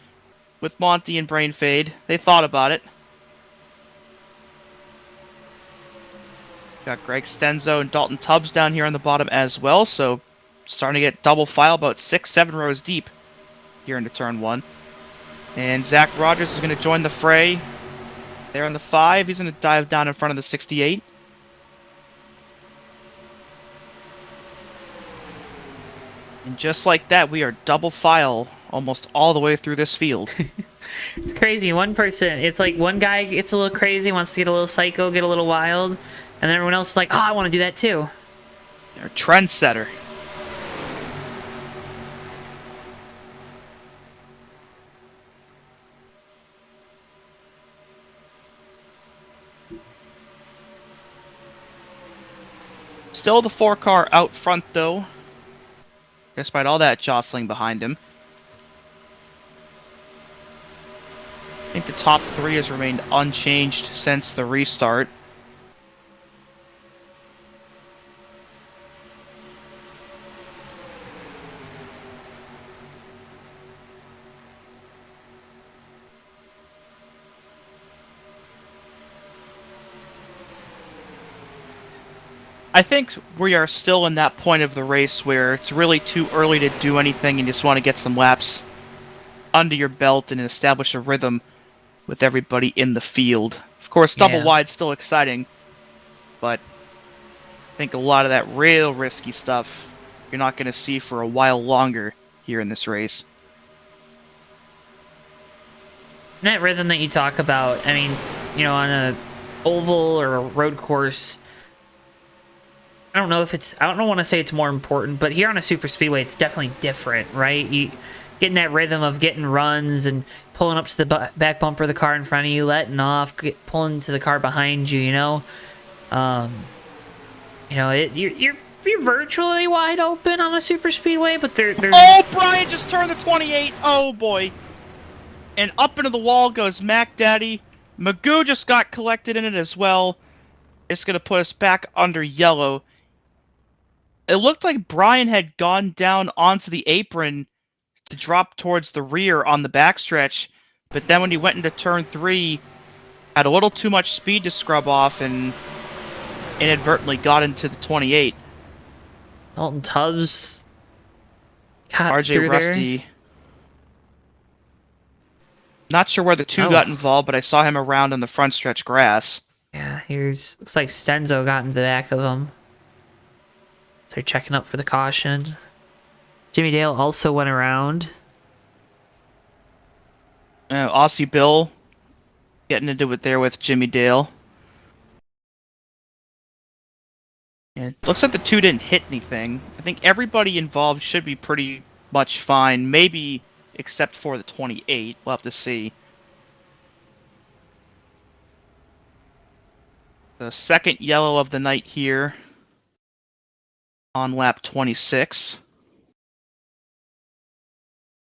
with Monty and Brain Fade. They thought about it. Got Greg Stenzo and Dalton Tubbs down here on the bottom as well, so starting to get double file about 6-7 rows deep here into turn 1. And Zach Rogers is going to join the fray there on the 5. He's going to dive down in front of the 68. And just like that, we are double file almost all the way through this field. It's crazy. One person, it's like one guy gets a little crazy, wants to get a little psycho, get a little wild, and then everyone else is like, oh, I want to do that too. They're a trendsetter. Still the 4 car out front though, despite all that jostling behind him. I think the top 3 has remained unchanged since the restart. I think we are still in that point of the race where it's really too early to do anything and you just want to get some laps under your belt and establish a rhythm with everybody in the field. Of course, double wide's still exciting, but I think a lot of that real risky stuff you're not going to see for a while longer here in this race. That rhythm that you talk about, I mean, you know, on a oval or a road course, I don't want to say it's more important, but here on a super speedway, it's definitely different, right? You getting that rhythm of getting runs and pulling up to the back bumper of the car in front of you, letting off, pulling to the car behind you, you know? You're virtually wide open on a super speedway, but there's... Oh, Brian just turned the 28. Oh, boy. And up into the wall goes Mac Daddy. Magoo just got collected in it as well. It's going to put us back under yellow. It looked like Brian had gone down onto the apron to drop towards the rear on the backstretch, but then when he went into turn 3, had a little too much speed to scrub off and inadvertently got into the 28. Dalton Tubbs got RJ through Rusty. there. Not sure where the two Oh. got involved, but I saw him around on the front stretch grass. Yeah, looks like Stenzo got in the back of him. So they're checking up for the caution. Jimmy Dale also went around. Aussie Bill getting into it there with Jimmy Dale. And looks like the two didn't hit anything. I think everybody involved should be pretty much fine, maybe except for the 28. We'll have to see. The second yellow of the night here on lap 26.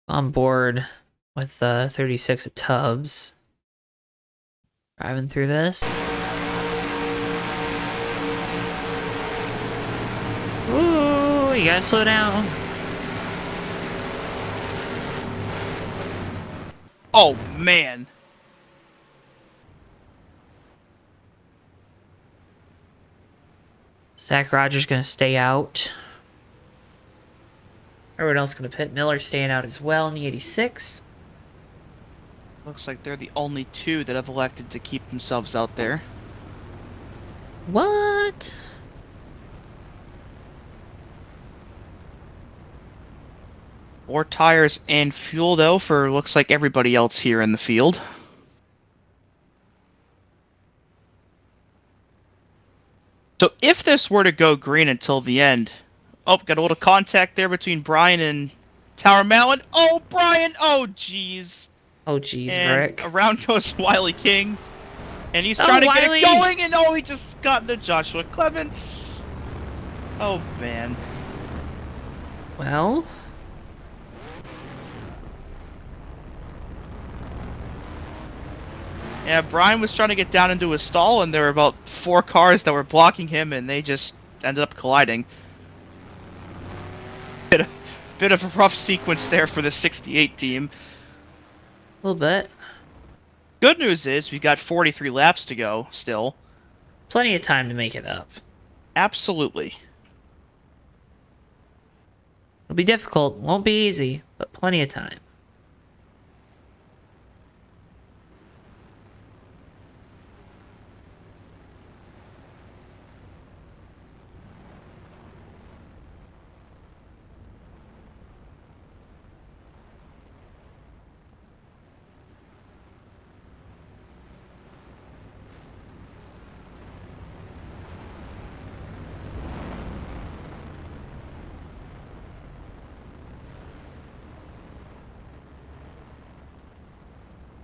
On board with 36 at Tubbs. Driving through this. Ooh, you gotta slow down. Oh, man. Zach Rogers gonna stay out. Everyone else gonna pit. Miller staying out as well in the 86. Looks like they're the only two that have elected to keep themselves out there. What? More tires and fuel, though, for looks like everybody else here in the field. So if this were to go green until the end... Oh, got a little contact there between Brian and Tower Malin. Oh, Brian! Oh, jeez. Oh, jeez, And Rick. around goes Wiley King. And he's Oh, trying to Wiley! get it going, and oh, he just got into Joshua Clements. Oh, man. Well, Yeah, Brian was trying to get down into his stall, and there were about 4 cars that were blocking him, and they just ended up colliding. Bit of a rough sequence there for the 68 team. a little bit. Good news is we got 43 laps to go still. Plenty of time to make it up. Absolutely. It'll be difficult. Won't be easy, but plenty of time.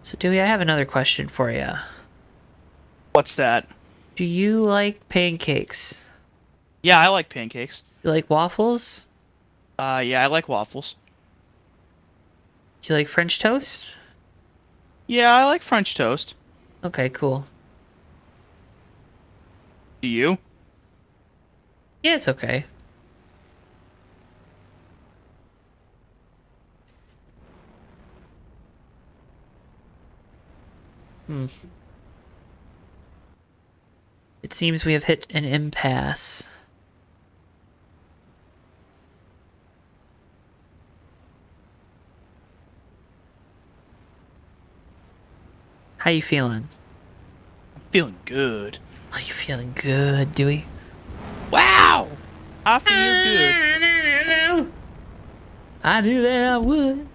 So, Dewey, I have another question for you. What's that? Do you like pancakes? Yeah, I like pancakes. Do you like waffles? Yeah, I like waffles. Do you like French toast? Yeah, I like French toast. Okay, cool. Do you? Yeah, it's okay. It seems we have hit an impasse. How you feeling? I'm feeling good. Are you feeling good, Dewey? Wow! I feel good. I knew that I would.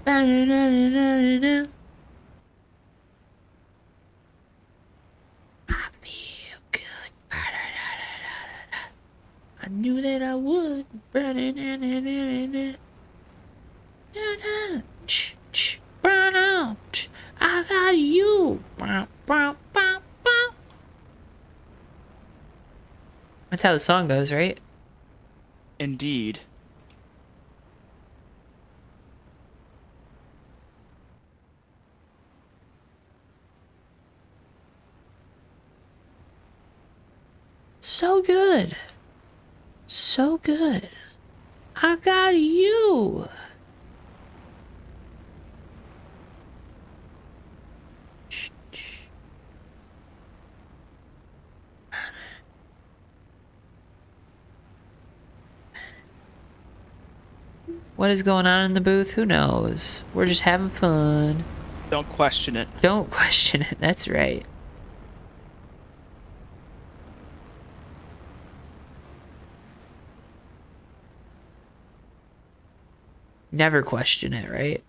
I feel good. I knew that I would. Burn out. I got you. That's how the song goes, right? Indeed. So good. So good. I got you. What is going on in the booth? Who knows? We're just having fun. Don't question it. Don't question it. That's right. Never question it, right?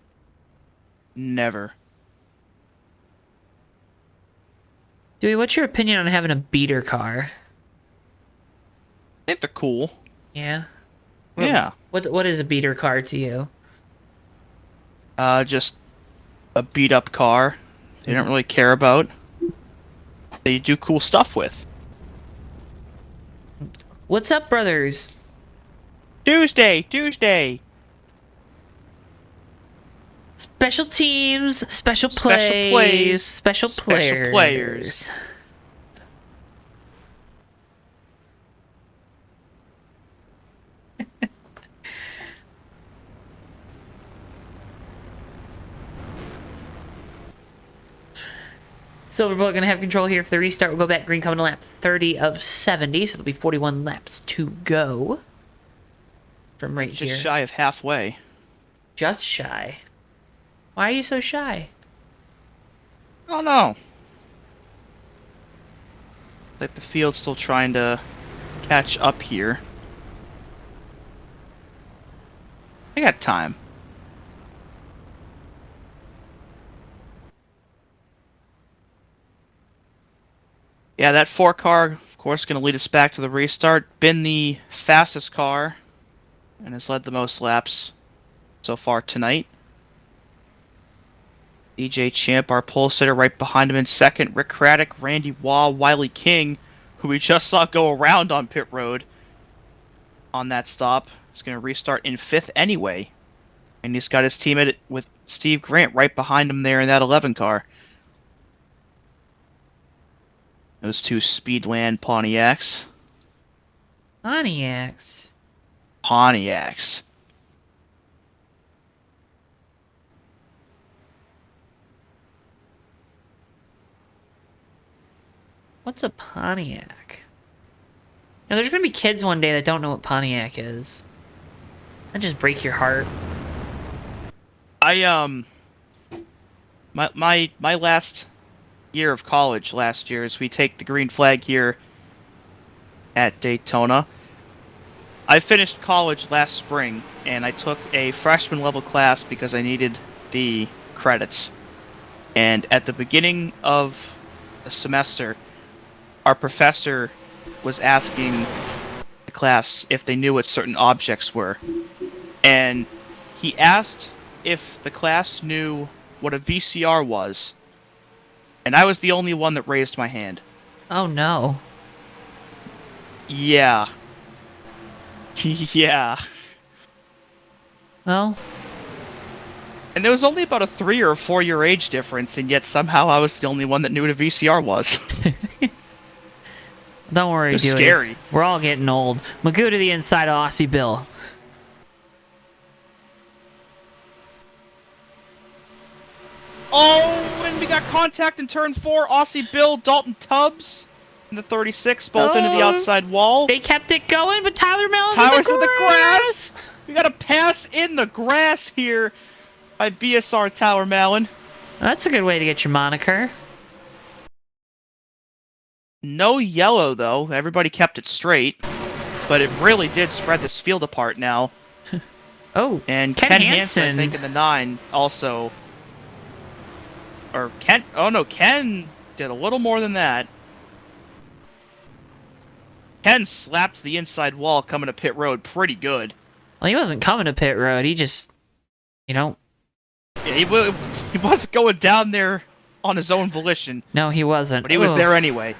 Never. Dewey, what's your opinion on having a beater car? I think they're cool. Yeah? Yeah. What is a beater car to you? Just a beat up car they don't really care about. They do cool stuff with. What's up, brothers? Tuesday. Special teams, special Special plays, plays, special special players. Silver Bullet gonna have control here for the restart. We'll go back green coming to lap 30 of 70, so it'll be 41 laps to go. From right here. Just shy of halfway. Just shy. Why are you so shy? Oh no. Like the field's still trying to catch up here. I got time. Yeah, that 4 car, of course, going to lead us back to the restart. Been the fastest car and has led the most laps so far tonight. DJ Champ, our pole sitter, right behind him in second. Rick Craddock, Randy Waugh, Wiley King, who we just saw go around on pit road on that stop, is going to restart in 5th anyway. And he's got his teammate with Steve Grant right behind him there in that 11 car. Those two Speedland Pontiacs. Pontiacs. Pontiacs. What's a Pontiac? Now, there's gonna be kids one day that don't know what Pontiac is. That just break your heart. My last year of college last year, as we take the green flag here at Daytona. I finished college last spring, and I took a freshman level class because I needed the credits. And at the beginning of the semester, our professor was asking the class if they knew what certain objects were. And he asked if the class knew what a VCR was. And I was the only one that raised my hand. Oh no. Yeah. Yeah. Well, And there was only about a 3 or 4 year age difference, and yet somehow I was the only one that knew what a VCR was. don't worry, It was Dewey. scary. We're all getting old. Magoo to the inside of Aussie Bill. Oh, and we got contact in turn 4. Aussie Bill, Dalton Tubbs in the 36, both into the outside wall. They kept it going, but Tyler Mellon's Tyler's in in the the grass. grass. We got a pass in the grass here by BSR Tyler Mallon. That's a good way to get your moniker. No yellow, though. Everybody kept it straight. But it really did spread this field apart now. Oh, And Ken Ken Hansen, I Hansen. think, in the 9 also. Or Ken. Oh no, Ken did a little more than that. Ken slapped the inside wall coming to pit road pretty good. Well, he wasn't coming to pit road. He just, Yeah, he wasn't going down there on his own volition, no, he wasn't. but he was Ugh. there anyway.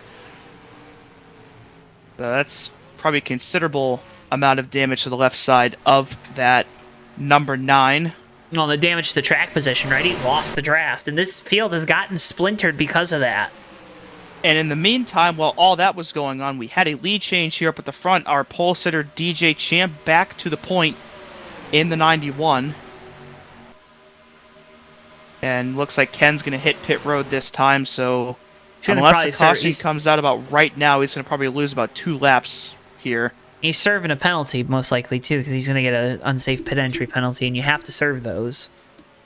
So that's probably a considerable amount of damage to the left side of that number 9. Well, the damage to the track position, right? He's lost the draft, and this field has gotten splintered because of that. And in the meantime, while all that was going on, we had a lead change here up at the front. Our pole sitter, DJ Champ, back to the point in the 91. And looks like Ken's going to hit pit road this time, so He's gonna unless probably the caution start- comes out about right now, he's going to probably lose about 2 laps here. He's serving a penalty, most likely, too, because he's going to get an unsafe pit entry penalty, and you have to serve those.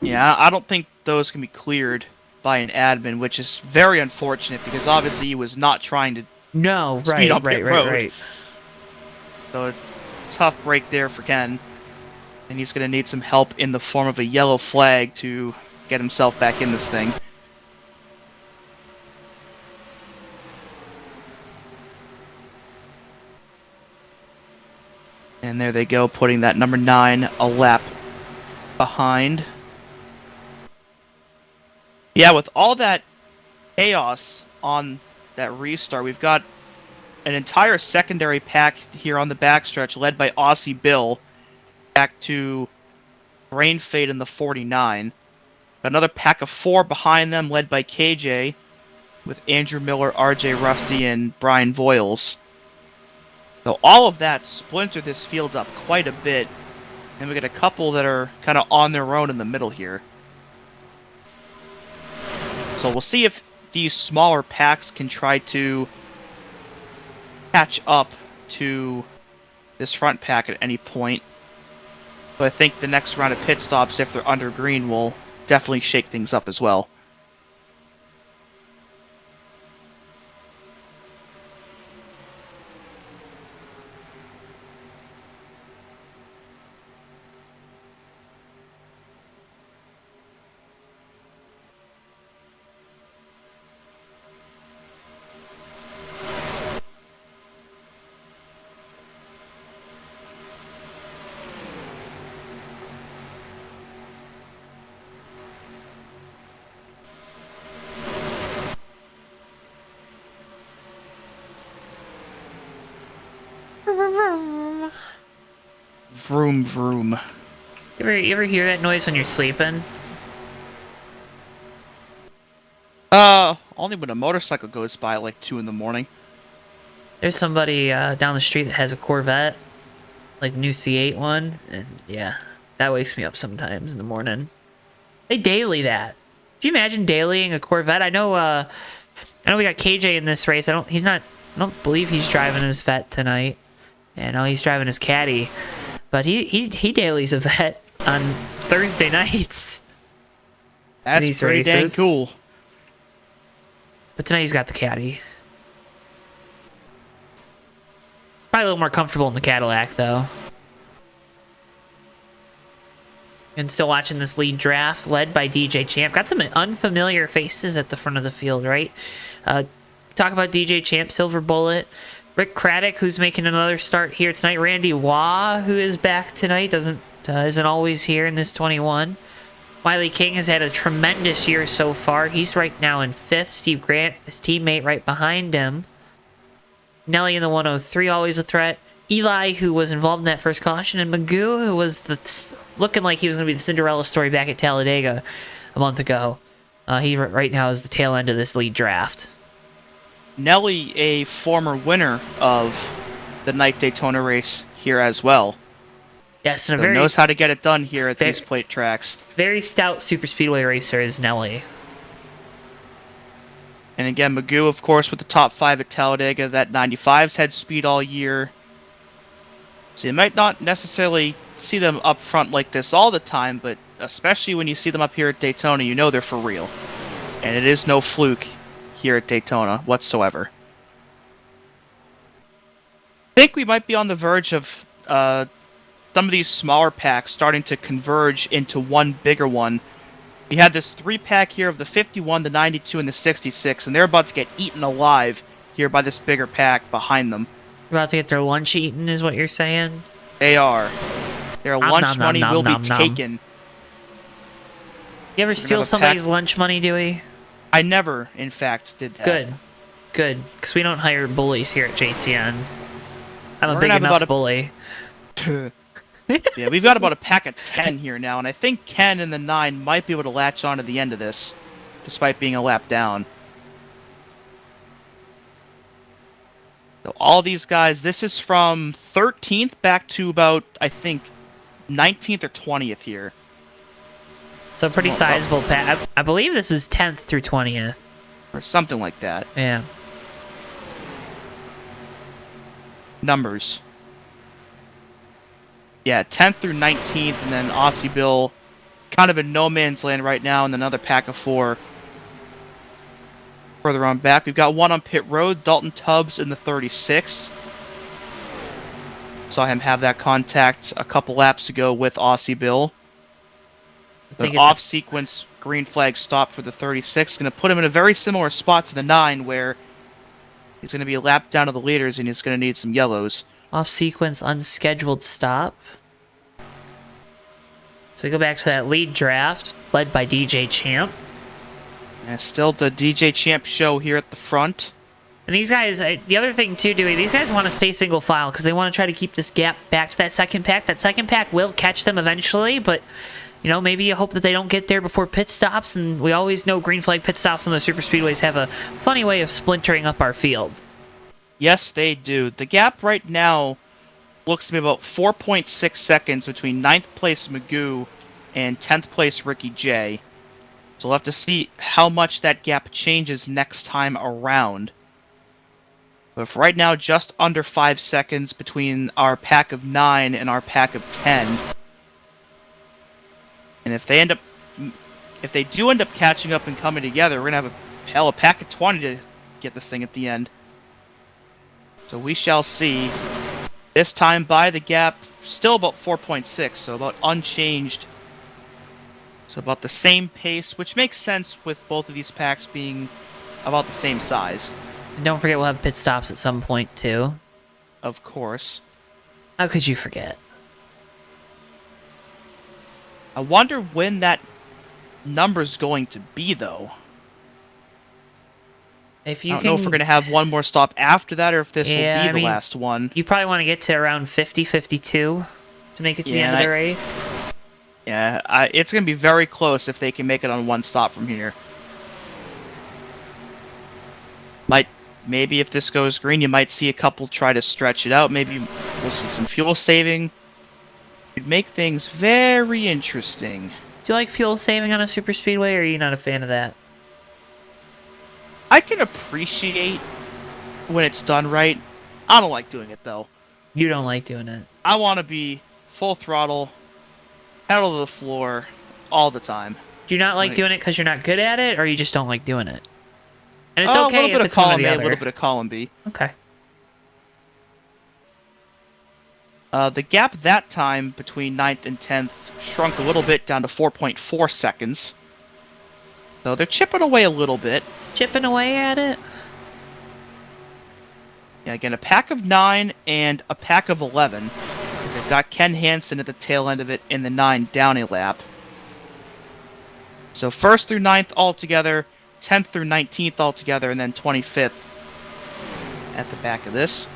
Yeah, I don't think those can be cleared by an admin, which is very unfortunate because obviously he was not trying to No, speed right, up right, pit right, road. right. So a tough break there for Ken. And he's going to need some help in the form of a yellow flag to get himself back in this thing. And there they go, putting that number 9 a lap behind. Yeah, with all that chaos on that restart, we've got an entire secondary pack here on the backstretch led by Aussie Bill back to Rain Fade in the 49. Another pack of 4 behind them led by KJ with Andrew Miller, RJ Rusty, and Brian Voiles. So all of that splintered this field up quite a bit, and we got a couple that are kind of on their own in the middle here. So we'll see if these smaller packs can try to catch up to this front pack at any point. But I think the next round of pit stops, if they're under green, will definitely shake things up as well. Vroom vroom. You ever hear that noise when you're sleeping? Only when a motorcycle goes by at like 2 in the morning. There's somebody down the street that has a Corvette, like new C8 one, and yeah, that wakes me up sometimes in the morning. They daily that. Do you imagine dailying a Corvette? I know we got KJ in this race. I don't believe he's driving his Vet tonight. Yeah, no, he's driving his Caddy, but he dailies a Vet on Thursday nights. That's these pretty dang races. cool. But tonight he's got the Caddy. Probably a little more comfortable in the Cadillac, though. And still watching this lead draft, led by DJ Champ. Got some unfamiliar faces at the front of the field, right? Talk about DJ Champ, Silver Bullet. Rick Craddock, who's making another start here tonight. Randy Waugh, who is back tonight, isn't always here in this 21. Wiley King has had a tremendous year so far. He's right now in 5th. Steve Grant, his teammate, right behind him. Nelly in the 103, always a threat. Eli, who was involved in that first caution, and Magoo, who was looking like he was going to be the Cinderella story back at Talladega a month ago. He right now is the tail end of this lead draft. Nelly, a former winner of the night Daytona race here as well. Yes, and So knows how to get it done here at these plate tracks. Very stout super speedway racer is Nelly. And again, Magoo, of course, with the top 5 at Talladega. That 95's had speed all year. So you might not necessarily see them up front like this all the time, but especially when you see them up here at Daytona, you know they're for real. And it is no fluke here at Daytona whatsoever. I think we might be on the verge of some of these smaller packs starting to converge into one bigger one. We had this 3-pack here of the 51, the 92, and the 66, and they're about to get eaten alive here by this bigger pack behind them. About to get their lunch eaten, is what you're saying? They are. Their Nom, lunch nom, money nom, will nom, be nom. taken. You ever steal have a somebody's pack- lunch money, Dewey? I never, in fact, did that. Good. Because we don't hire bullies here at JTN. I'm a We're big gonna have enough about a- bully. Yeah, we've got about a pack of 10 here now, and I think Ken and the 9 might be able to latch on to the end of this, despite being a lap down. So all these guys, this is from 13th back to about, I think, 19th or 20th here. So a pretty sizable pack. I believe this is 10th through 20th. Or something like that. Yeah. Numbers. Yeah, 10th through 19th, and then Aussie Bill kind of in no man's land right now, and another pack of 4 further on back. We've got one on pit road, Dalton Tubbs in the 36. Saw him have that contact a couple laps ago with Aussie Bill. An off-sequence green flag stop for the 36. Going to put him in a very similar spot to the 9, where he's going to be lapped down to the leaders, and he's going to need some yellows. Off-sequence unscheduled stop. So we go back to that lead draft, led by DJ Champ. And still the DJ Champ show here at the front. And these guys, the other thing too, Dewey, these guys want to stay single file because they want to try to keep this gap back to that second pack. That second pack will catch them eventually, but, you know, maybe you hope that they don't get there before pit stops. And we always know green flag pit stops on the super speedways have a funny way of splintering up our field. Yes, they do. The gap right now looks to be about 4.6 seconds between 9th place Magoo and 10th place Ricky J. So we'll have to see how much that gap changes next time around. But for right now, just under 5 seconds between our pack of 9 and our pack of 10. And if they do end up catching up and coming together, we're gonna have a pack of 20 to get this thing at the end. So we shall see. This time by the gap, still about 4.6, so about unchanged. So about the same pace, which makes sense with both of these packs being about the same size. And don't forget we'll have pit stops at some point too. Of course. How could you forget? I wonder when that number's going to be, though. If you I don't know if we're going to have one more stop after that, or if this will be the last one. You probably want to get to around 50, 52 to make it to the end of the race. Yeah, it's going to be very close if they can make it on one stop from here. Maybe if this goes green, you might see a couple try to stretch it out. Maybe we'll see some fuel saving. It'd make things very interesting. Do you like fuel saving on a super speedway, or are you not a fan of that? I can appreciate when it's done right. I don't like doing it, though. You don't like doing it. I want to be full throttle, pedal to the floor, all the time. Do you not like doing it because you're not good at it, or you just don't like doing it? And it's a okay little bit if of it's one or column the A, a other. little bit of column B. Okay. The gap that time between 9th and 10th shrunk a little bit down to 4.4 seconds. So they're chipping away a little bit. Chipping away at it? Yeah, again, a pack of 9 and a pack of 11. They've got Ken Hansen at the tail end of it in the 9 down a lap. So 1st through 9th all together, 10th through 19th all together, and then 25th at the back of this.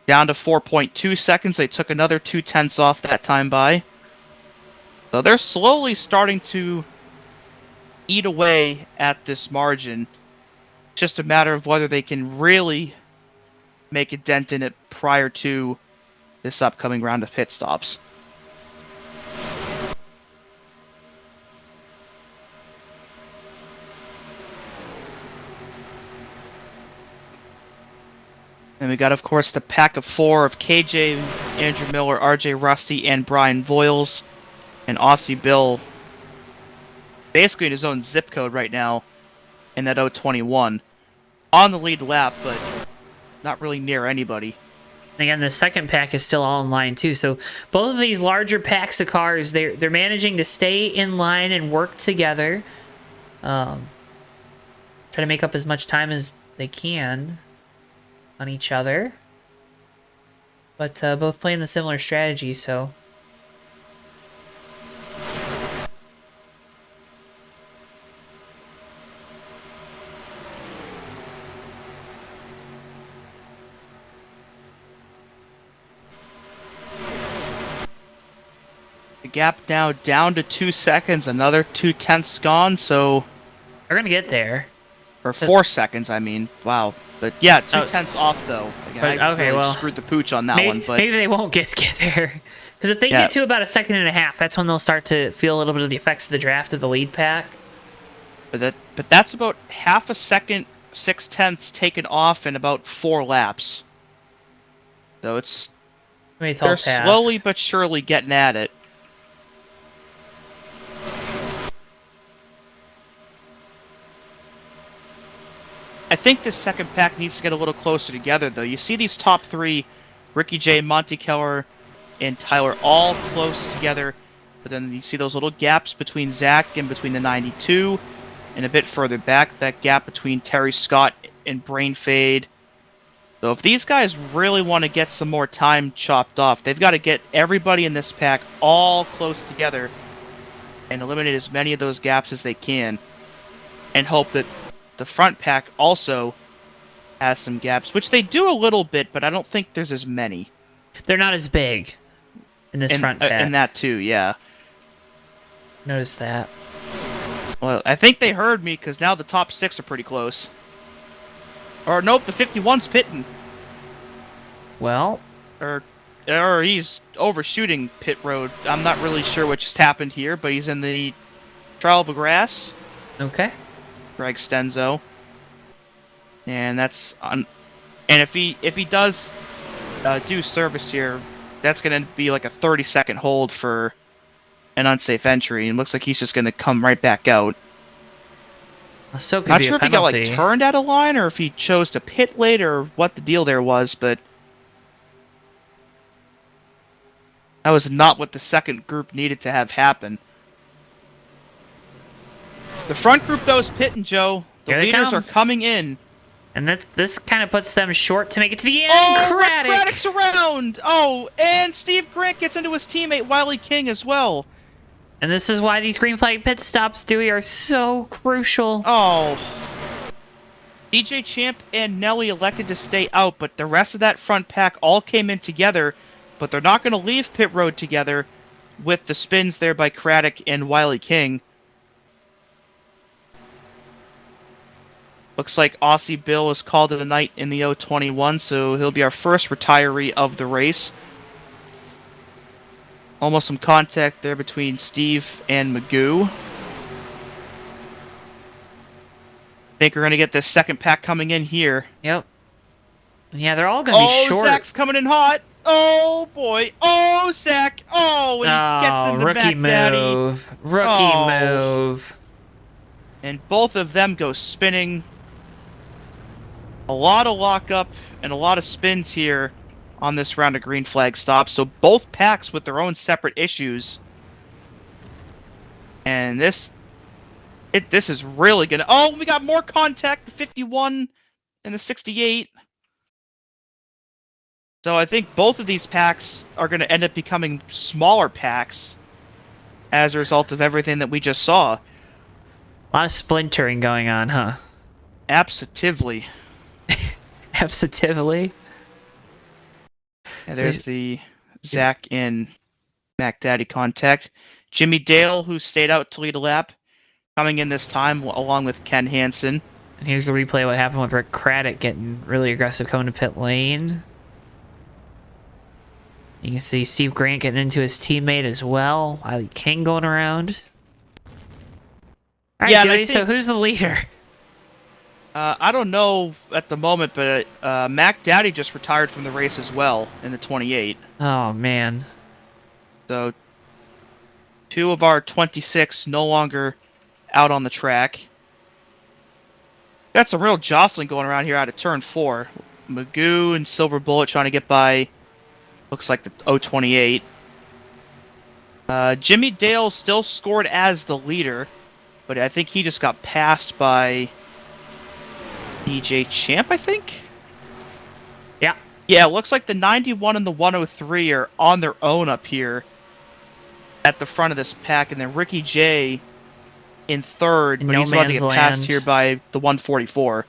Down to 4.2 seconds. They took another 0.2 off that time by. So they're slowly starting to eat away at this margin. It's just a matter of whether they can really make a dent in it prior to this upcoming round of pit stops. And we got, of course, the pack of 4 of KJ, Andrew Miller, RJ Rusty, and Brian Voiles. And Aussie Bill basically in his own zip code right now in that 021. On the lead lap, but not really near anybody. And again, the second pack is still all in line too. So both of these larger packs of cars, they're managing to stay in line and work together. Try to make up as much time as they can on each other. But both playing the similar strategy, so... The gap now down to 2 seconds, another 0.2 gone, so... We're gonna get there. Or 4 seconds, I mean. Wow. But yeah, 0.2 off, though. Again, I okay, really well, screwed the pooch on that one, but... Maybe they won't get there. Because if they get to about 1.5 seconds, that's when they'll start to feel a little bit of the effects of the draft of the lead pack. But that's about 0.5 second, 0.6 taken off in about 4 laps. So it's Maybe a tall They're task. slowly but surely getting at it. I think this second pack needs to get a little closer together, though. You see these top three, Ricky J, Monte Keller, and Tyler, all close together. But then you see those little gaps between Zach and between the 92. And a bit further back, that gap between Terry Scott and Brain Fade. So if these guys really want to get some more time chopped off, they've got to get everybody in this pack all close together and eliminate as many of those gaps as they can. And hope that the front pack also has some gaps, which they do a little bit, but I don't think there's as many. They're not as big in this front pack. And that too, yeah. Notice that. Well, I think they heard me, because now the top 6 are pretty close. Or nope, the 51's pitting. Well, Or he's overshooting pit road. I'm not really sure what just happened here, but he's in the trial of the grass. okay. Greg Stenzo. And that's on. And if he does do service here, that's gonna be like a 30-second hold for an unsafe entry, and it looks like he's just gonna come right back out. So could Not be sure a if he got penalty. like turned out of line or if he chose to pit late or what the deal there was, but that was not what the second group needed to have happen. The front group though is pitting, Joe. The Here they leaders come. are coming in. And this kind of puts them short to make it to the end. Oh, Craddock! Craddock's around! Oh, and Steve Grant gets into his teammate Wiley King as well. And this is why these green flag pit stops, Dewey, are so crucial. Oh. DJ Champ and Nelly elected to stay out, but the rest of that front pack all came in together, but they're not going to leave pit road together with the spins there by Craddock and Wiley King. Looks like Aussie Bill is called it a night in the 021, so he'll be our first retiree of the race. Almost some contact there between Steve and Magoo. Think we're going to get this second pack coming in here. Yep. Yeah, they're all going to be short. Zach's coming in hot. Oh, boy. Oh, Zach. Oh, and he gets into rookie Mac Daddy. move. Rookie move. And both of them go spinning. A lot of lockup and a lot of spins here on this round of green flag stops. So both packs with their own separate issues. And this is really gonna. Oh, we got more contact. The 51 and the 68. So I think both of these packs are going to end up becoming smaller packs as a result of everything that we just saw. A lot of splintering going on, huh? Absolutely. Absolutely. And there's the Zach and Mac Daddy contact. Jimmy Dale, who stayed out to lead a lap, coming in this time along with Ken Hansen. And here's the replay of what happened with Rick Craddock getting really aggressive coming to pit lane. You can see Steve Grant getting into his teammate as well. Wiley King going around. All right, Yeah, and Dewey, so who's the leader? I don't know at the moment, but Mac Daddy just retired from the race as well in the 28. Oh, man. So 2 of our 26 no longer out on the track. Got some real jostling going around here out of turn 4. Magoo and Silver Bullet trying to get by, looks like the 028. Jimmy Dale still scored as the leader, but I think he just got passed by DJ Champ, I think? Yeah. Yeah, it looks like the 91 and the 103 are on their own up here at the front of this pack, and then Ricky J in third, In but no he's about to man's get passed land. here by the 144.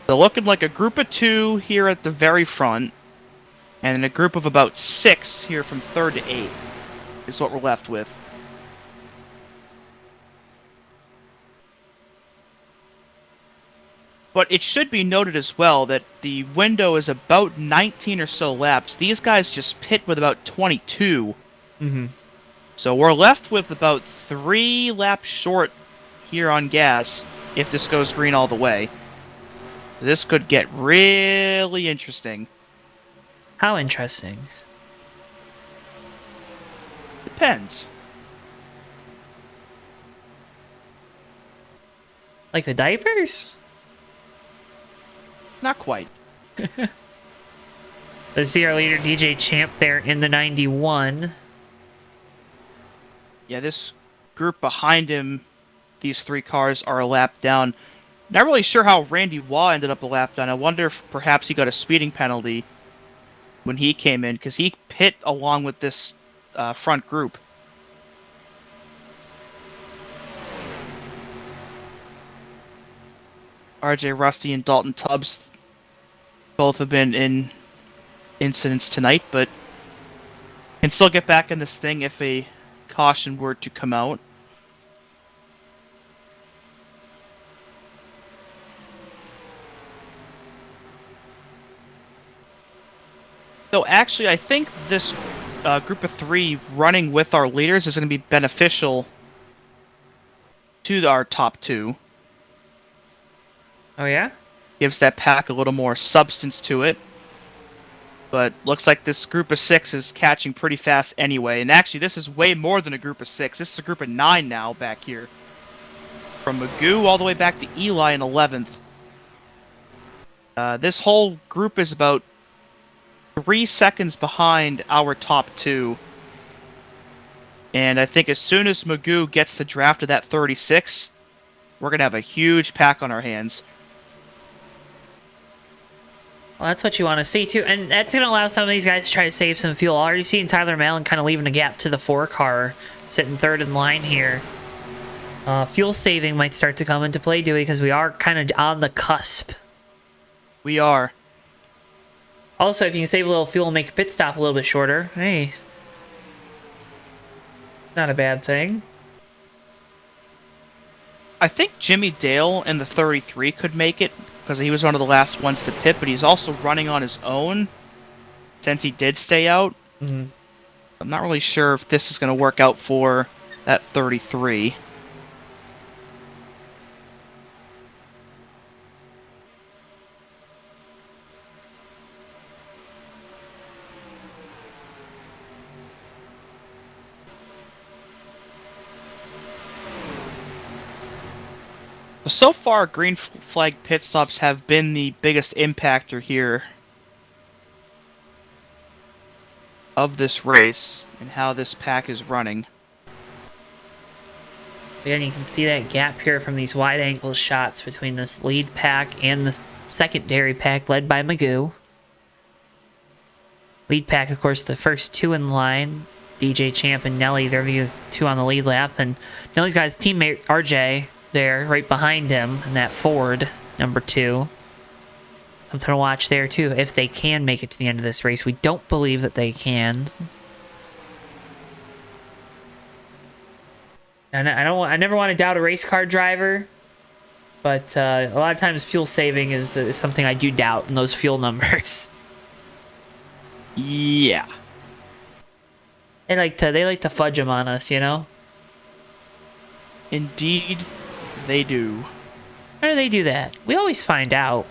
So looking like a group of 2 here at the very front, and then a group of about 6 here from 3rd to 8th is what we're left with. But it should be noted as well that the window is about 19 or so laps. These guys just pit with about 22. Mm-hmm. So we're left with about 3 laps short here on gas if this goes green all the way. This could get really interesting. How interesting. Depends. Like the diapers? Not quite. Let's see our leader, DJ Champ, there in the 91. Yeah, this group behind him, these three cars are a lap down. Not really sure how Randy Waugh ended up a lap down. I wonder if perhaps he got a speeding penalty when he came in, because he pit along with this front group. RJ Rusty and Dalton Tubbs both have been in incidents tonight, but can still get back in this thing if a caution were to come out. So actually, I think this group of three running with our leaders is going to be beneficial to our top two. Oh, yeah? Gives that pack a little more substance to it. But looks like this group of six is catching pretty fast anyway. And actually, this is way more than a group of six. This is a group of 9 now back here. From Magoo all the way back to Eli in 11th. This whole group is about 3 seconds behind our top two. And I think as soon as Magoo gets the draft of that 36, we're going to have a huge pack on our hands. Well, that's what you want to see, too. And that's going to allow some of these guys to try to save some fuel. Already seeing Tyler Mallon kind of leaving a gap to the 4 car, sitting third in line here. Fuel saving might start to come into play, Dewey, because we are kind of on the cusp. We are. Also, if you can save a little fuel and make a pit stop a little bit shorter, hey, not a bad thing. I think Jimmy Dale in the 33 could make it, because he was one of the last ones to pit, but he's also running on his own since he did stay out. Mm-hmm. I'm not really sure if this is going to work out for that 33. So far, green flag pit stops have been the biggest impactor here of this race and how this pack is running. Again, you can see that gap here from these wide-angle shots between this lead pack and the secondary pack led by Magoo. Lead pack, of course, the first 2 in line. DJ Champ and Nelly, they're the 2 on the lead lap. And Nelly's got his teammate RJ there right behind him in that Ford, number 2. Something to watch there, too, if they can make it to the end of this race. We don't believe that they can. And I never want to doubt a race car driver, but a lot of times fuel saving is something I do doubt in those fuel numbers. Yeah. They like to fudge them on us, you know? Indeed, they do. How do they do that? We always find out.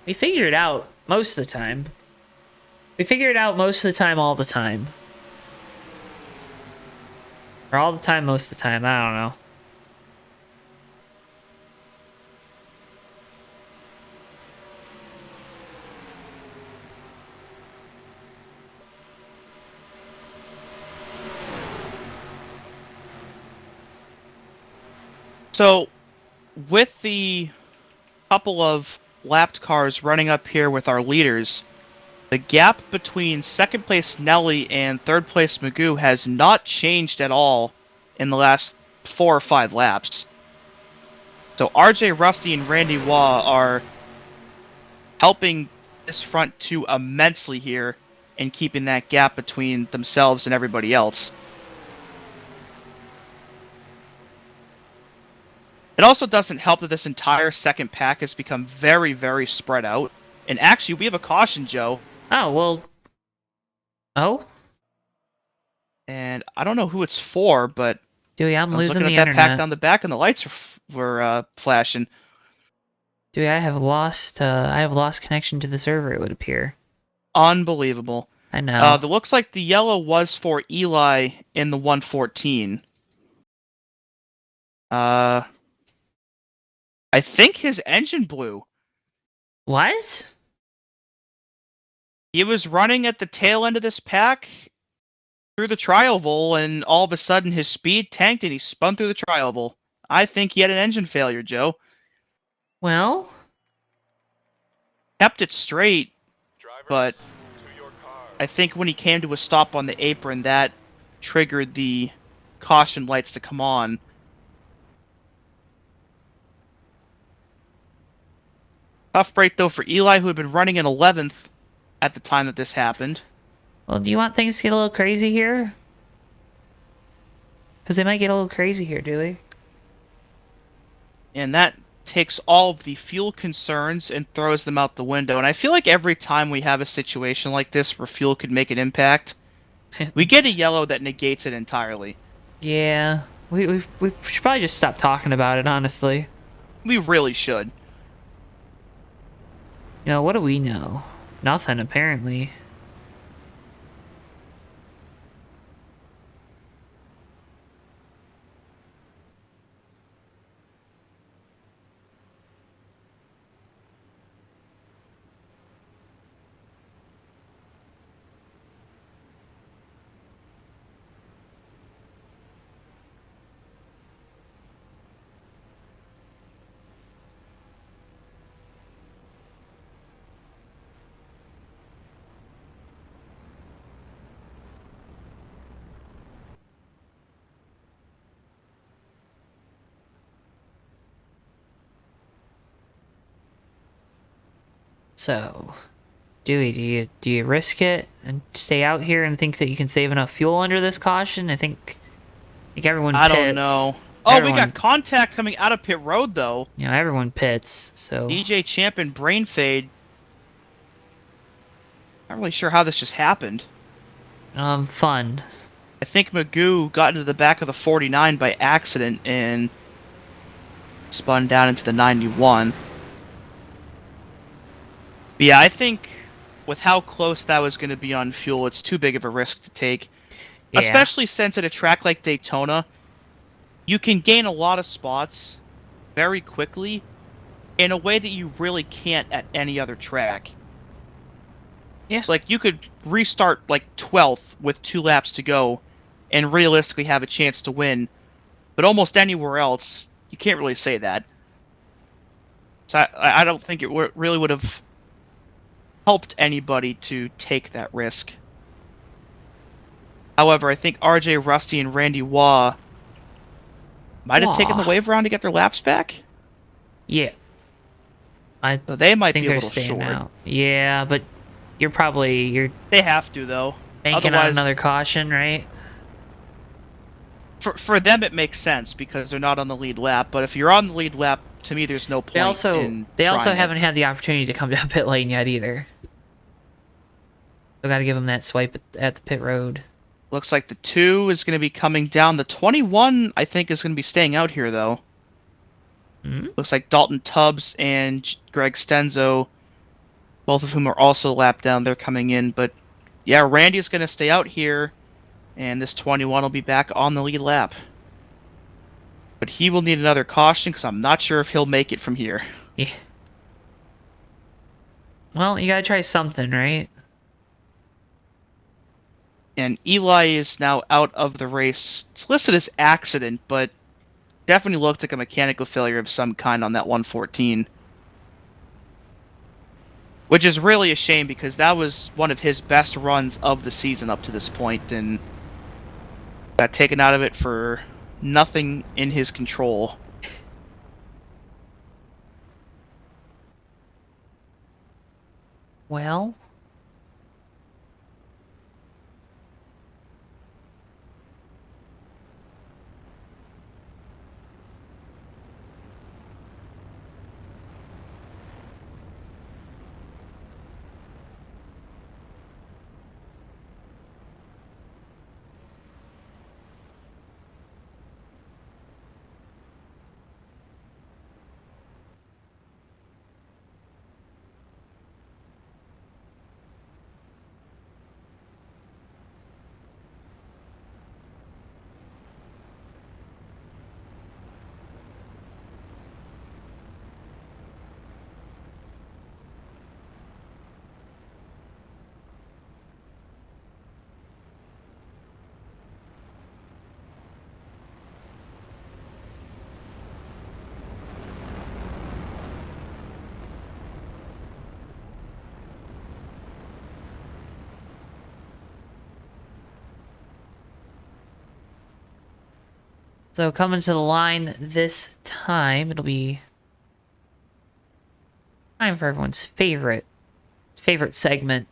We figure it out most of the time. We figure it out most of the time, all the time. Or all the time, most of the time. I don't know. So, with the couple of lapped cars running up here with our leaders, the gap between second place Nelly and third place Magoo has not changed at all in the last 4 or 5 laps. So RJ Rusty and Randy Waugh are helping this front 2 immensely here and keeping that gap between themselves and everybody else. It also doesn't help that this entire second pack has become very, very spread out. And actually, we have a caution, Joe. Oh, well. Oh? And I don't know who it's for, but Dewey, I'm I was losing looking the at that pack internet. down the back and the lights were flashing. Dude, I have lost connection to the server, it would appear. Unbelievable. I know. It looks like the yellow was for Eli in the 114. I think his engine blew. What? He was running at the tail end of this pack through the trioval, and all of a sudden his speed tanked and he spun through the trioval. I think he had an engine failure, Joe. Well, Kept it straight, but I think when he came to a stop on the apron, that triggered the caution lights to come on. Tough break, though, for Eli, who had been running in 11th at the time that this happened. well, do you want things to get a little crazy here? Because they might get a little crazy here, do they? And that takes all of the fuel concerns and throws them out the window. And I feel like every time we have a situation like this where fuel could make an impact, we get a yellow that negates it entirely. Yeah. We should probably just stop talking about it, honestly. We really should. You know, what do we know? Nothing, apparently. So, Dewey, do you risk it and stay out here and think that you can save enough fuel under this caution? I think everyone pits. I don't know. Oh, Everyone, we got contact coming out of pit road, though. you know, everyone pits, so... DJ Champ and Brain Fade. Not really sure how this just happened. Fun. I think Magoo got into the back of the 49 by accident and spun down into the 91. But yeah, I think with how close that was going to be on fuel, it's too big of a risk to take. Yeah. Especially since at a track like Daytona, you can gain a lot of spots very quickly in a way that you really can't at any other track. Yeah. It's like you could restart like 12th with 2 laps to go and realistically have a chance to win. But almost anywhere else, you can't really say that. So I don't think it really would have helped anybody to take that risk. However, I think RJ Rusty and Randy Waugh might have taken the wave around to get their laps back. Yeah. I So they might think be a they're little staying short. out. Yeah, but you're They have to, though. banking on Otherwise, another caution, right? For them it makes sense because they're not on the lead lap. But if you're on the lead lap, to me, there's no point. They also trying haven't it. had the opportunity to come down pit lane yet either. So got to give them that swipe at the pit road. Looks like the 2 is going to be coming down. The 21, I think, is going to be staying out here, though. Hmm? Looks like Dalton Tubbs and Greg Stenzo, both of whom are also lapped down. They're coming in. But, yeah, Randy's going to stay out here, and this 21 will be back on the lead lap. But he will need another caution because I'm not sure if he'll make it from here. Yeah. Well, you gotta try something, right? And Eli is now out of the race. It's listed as accident, but definitely looked like a mechanical failure of some kind on that 114. Which is really a shame because that was one of his best runs of the season up to this point, and got taken out of it for nothing in his control. Well... So coming to the line this time, it'll be time for everyone's favorite segment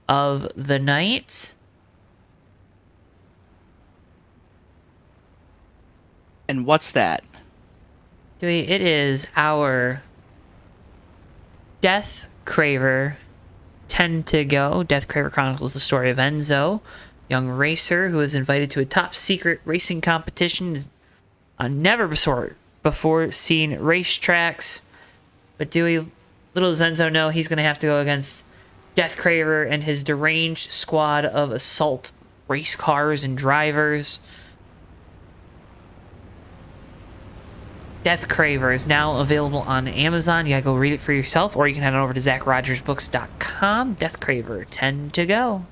of the night. And what's that? It is our Death Craver 10 to go. Death Craver chronicles the story of Enzo, young racer who was invited to a top secret racing competition. Never before seen racetracks. But little does Enzo know he's going to have to go against Death Craver and his deranged squad of assault race cars and drivers. Death Craver is now available on Amazon. You gotta go read it for yourself, or you can head on over to ZachRogersBooks.com. Death Craver 10 to go.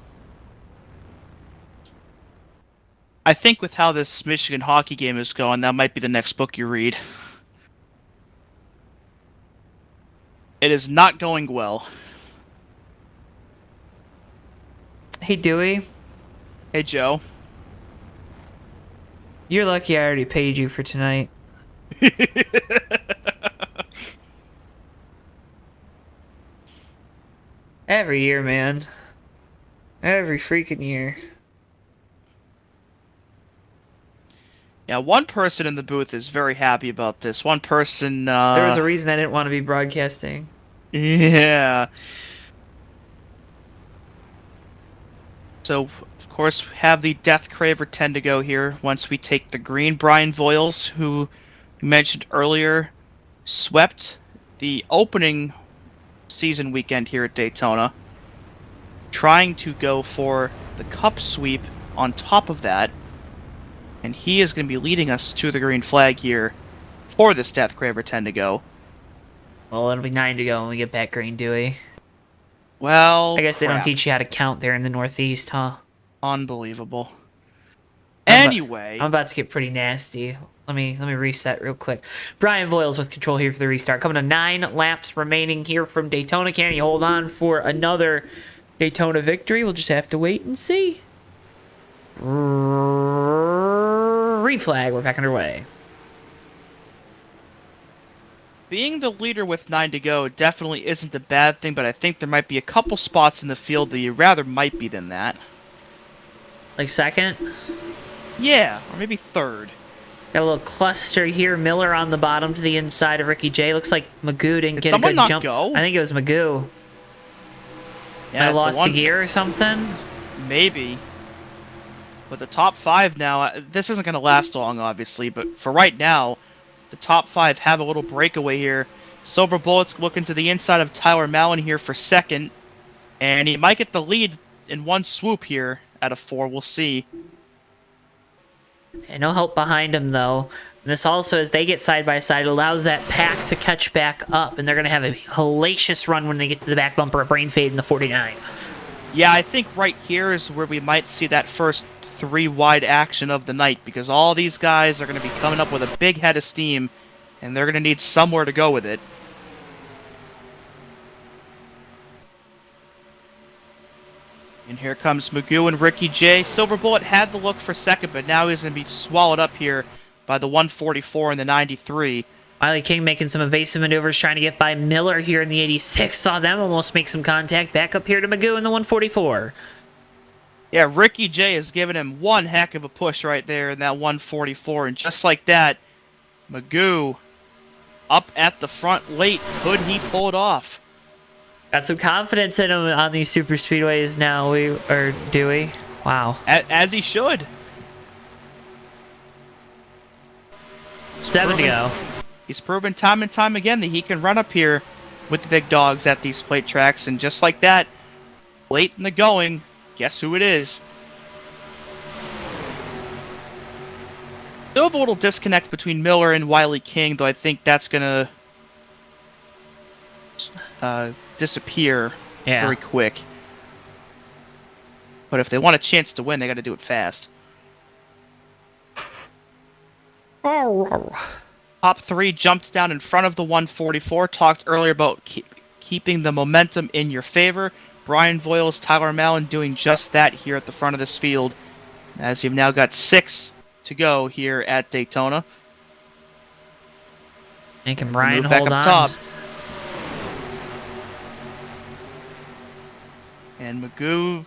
I think with how this Michigan hockey game is going, that might be the next book you read. It is not going well. Hey, Dewey. Hey, Joe. You're lucky I already paid you for tonight. Every year, man. Every freaking year. Yeah, one person in the booth is very happy about this. One person, There was a reason I didn't want to be broadcasting. Yeah. So, of course, we have the Death Craver 10 to go here. Once we take the green, Brian Voiles, who we mentioned earlier, swept the opening season weekend here at Daytona, trying to go for the Cup sweep on top of that. And he is going to be leading us to the green flag here for this Death Craver 10 to go. Well, it'll be 9 to go when we get back green, Dewey. Well, I guess they don't crap. teach you how to count there in the Northeast, huh? Unbelievable. I'm Anyway, about to get pretty nasty. Let me reset real quick. Brian Voiles with control here for the restart. Coming to 9 laps remaining here from Daytona. Can he hold on for another Daytona victory? We'll just have to wait and see. Green flag. We're back underway. being the leader with 9 to go definitely isn't a bad thing, but I think there might be a couple spots in the field that you rather might be than that. Like second? Yeah, or maybe third. Got a little cluster here. Miller on the bottom to the inside of Ricky J. Looks like Magoo didn't Did get a someone good not jump. go? I think it was Magoo. I lost a gear or something. Maybe. But the top 5 now, this isn't going to last long, obviously, but for right now, the top 5 have a little breakaway here. Silver Bullet's looking to the inside of Tyler Mallon here for second, and he might get the lead in one swoop here out of 4. We'll see. And no help behind him, though. And this also, as they get side by side, allows that pack to catch back up, and they're going to have a hellacious run when they get to the back bumper of Brain Fade in the 49. Yeah, I think right here is where we might see that first 3 wide action of the night, because all these guys are going to be coming up with a big head of steam, and they're going to need somewhere to go with it. And here comes Magoo and Ricky J. Silver Bullet had the look for second, but now he's going to be swallowed up here by the 144 and the 93. Wiley King making some evasive maneuvers, trying to get by Miller here in the 86. Saw them almost make some contact. Back up here to Magoo in the 144. Yeah, Ricky J is giving him one heck of a push right there in that 144. And just like that, Magoo up at the front late. Could he pull it off? Got some confidence in him on these super speedways now, do we? Wow. As he should. 7 to go. He's proven time and time again that he can run up here with the big dogs at these plate tracks. And just like that, late in the going, guess who it is? Still have a little disconnect between Miller and Wiley King, though I think that's going to disappear very quick. But if they want a chance to win, they got to do it fast. Top 3 jumped down in front of the 144. Talked earlier about keeping the momentum in your favor. Brian Voiles, Tyler Mallon doing just that here at the front of this field, as you've now got 6 to go here at Daytona. Making Brian Move back hold up on. top. And Magoo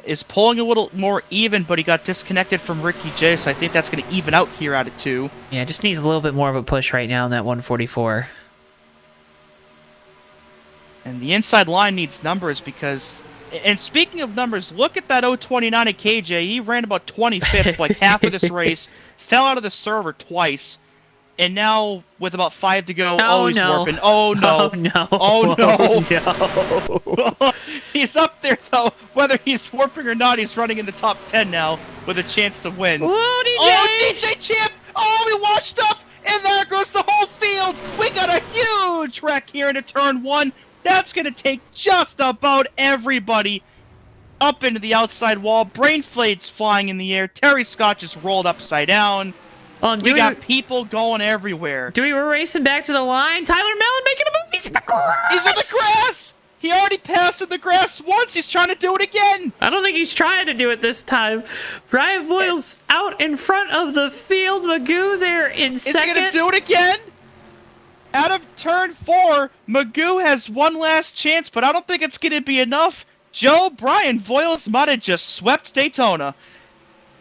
is pulling a little more even, but he got disconnected from Ricky J, so I think that's going to even out here out of 2. Yeah, just needs a little bit more of a push right now in that 144. And the inside line needs numbers because... And speaking of numbers, look at that 029 at KJ. He ran about 25th, like half of this race, fell out of the server twice, and now with about 5 to go, he's warping. Oh no! Oh no! Oh no! Oh, no. He's up there though. Whether he's warping or not, he's running in the top 10 now with a chance to win. Whoa, DJ! Oh, DJ Champ! Oh, he washed up, and there goes the whole field. We got a huge wreck here into turn 1. That's going to take just about everybody up into the outside wall. Brain Flade's flying in the air. Terry Scott just rolled upside down. Oh, We got people going everywhere. Dewey, we're racing back to the line. Tyler Mellon making a move. He's in the grass. He's in the grass! He already passed in the grass once. He's trying to do it again. I don't think he's trying to do it this time. Brian Boyle's out in front of the field. Magoo there in second. Is he going to do it again? Out of turn 4, Magoo has one last chance, but I don't think it's going to be enough. Brian Voiles might have just swept Daytona.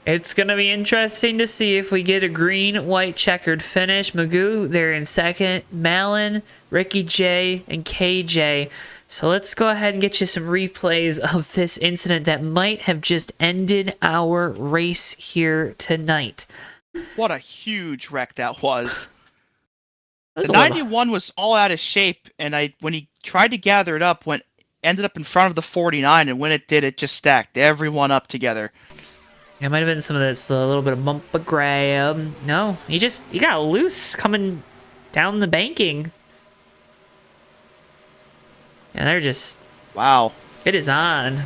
It's going to be interesting to see if we get a green-white checkered finish. Magoo there in second. Malin, Ricky J, and KJ. So let's go ahead and get you some replays of this incident that might have just ended our race here tonight. What a huge wreck that was. That was The a little- 91 was all out of shape, and when he tried to gather it up, ended up in front of the 49, and when it did, it just stacked everyone up together. It might have been some of this, a little bit of bump a grab. No, he got loose coming down the banking. And they're just, Wow. it is on.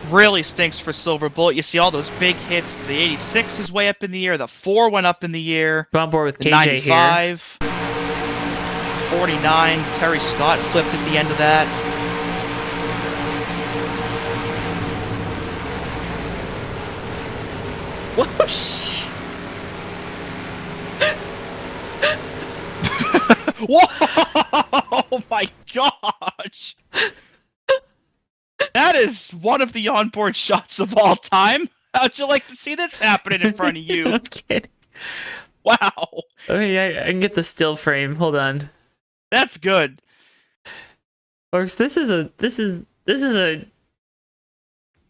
Really stinks for Silver Bullet. You see all those big hits. The 86 is way up in the air. The 4 went up in the air. Go on board with The KJ here. 95. 49. Terry Scott flipped at the end of that. Whoosh! Whoa! Oh my gosh! That is one of the onboard shots of all time. How'd you like to see this happening in front of you? I'm kidding. Wow, Okay, I can get the still frame. Hold on. that's good. Folks, this is a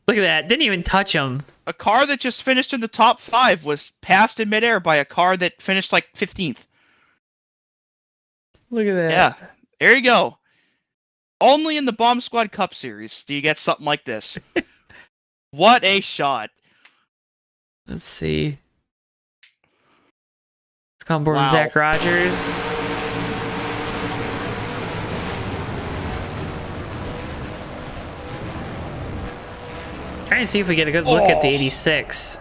look at that. Didn't even touch him. A car that just finished in the top 5 was passed in midair by a car that finished like 15th. Look at that. Yeah, there you go. Only in the Bomb Squad Cup Series do you get something like this. What a shot. Let's see. Let's go on board with Wow. Zach Rogers. Trying to see if we get a good look at the 86.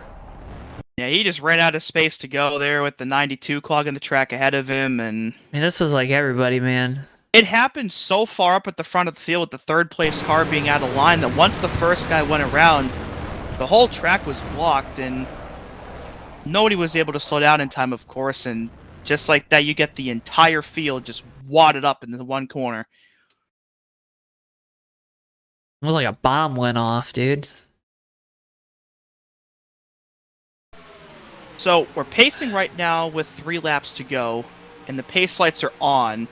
Yeah, he just ran out of space to go there with the 92 clogging the track ahead of him, and I mean, this was like everybody, man. it happened so far up at the front of the field with the third place car being out of line that once the first guy went around, the whole track was blocked, and nobody was able to slow down in time, of course, and just like that, you get the entire field just wadded up into the one corner. It was like a bomb went off, dude. So we're pacing right now with 3 laps to go, and the pace lights are on.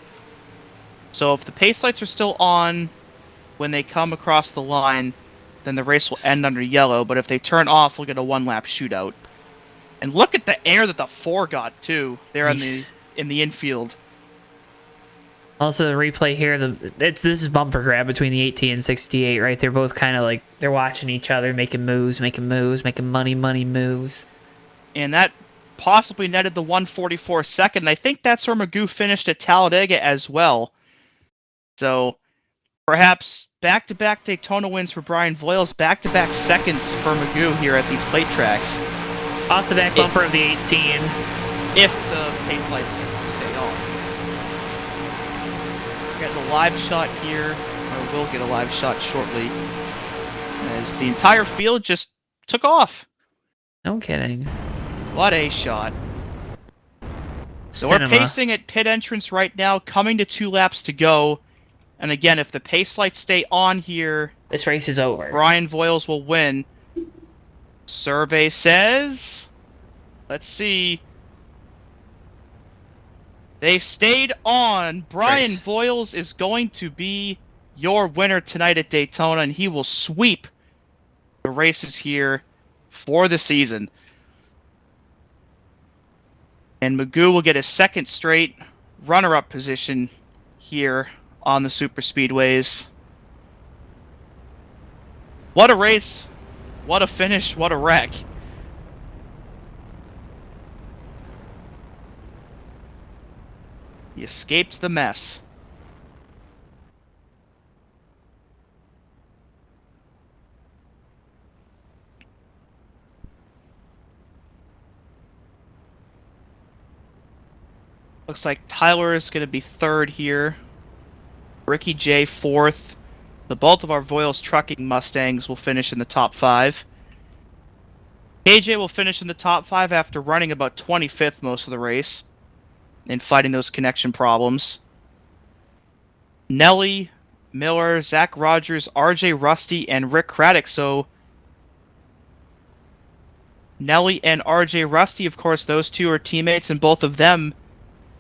So if the pace lights are still on when they come across the line, then the race will end under yellow, but if they turn off, we'll get a 1-lap shootout. And look at the air that the 4 got, too, there in the infield. Also, the replay here, this is bumper grab between the 18 and 68, right? They're both kind of like, they're watching each other, making moves, making money moves. And that possibly netted the 144 second. And I think that's where Magoo finished at Talladega as well. So perhaps back-to-back Daytona wins for Brian Voiles, back-to-back seconds for Magoo here at these plate tracks. Off the back bumper of the 18. If the pace lights stay on. Got the live shot here, or we'll get a live shot shortly, as the entire field just took off. No kidding. What a shot. So Cinema. we're pacing at pit entrance right now, coming to 2 laps to go. And again, if the pace lights stay on here, This race is over. Brian Voiles will win. Survey says... Let's see. They stayed on. Brian race. Voiles is going to be your winner tonight at Daytona, and he will sweep the races here for the season. And Magoo will get a second straight runner-up position here on the super speedways. What a race. What a finish. What a wreck. He escaped the mess. Looks like Tyler is going to be third here. Ricky J fourth. The both of our Voiles trucking Mustangs will finish in the top 5. KJ will finish in the top 5 after running about 25th most of the race and fighting those connection problems. Nelly, Miller, Zach Rogers, RJ Rusty, and Rick Craddock. So Nelly and RJ Rusty, of course, those two are teammates, and both of them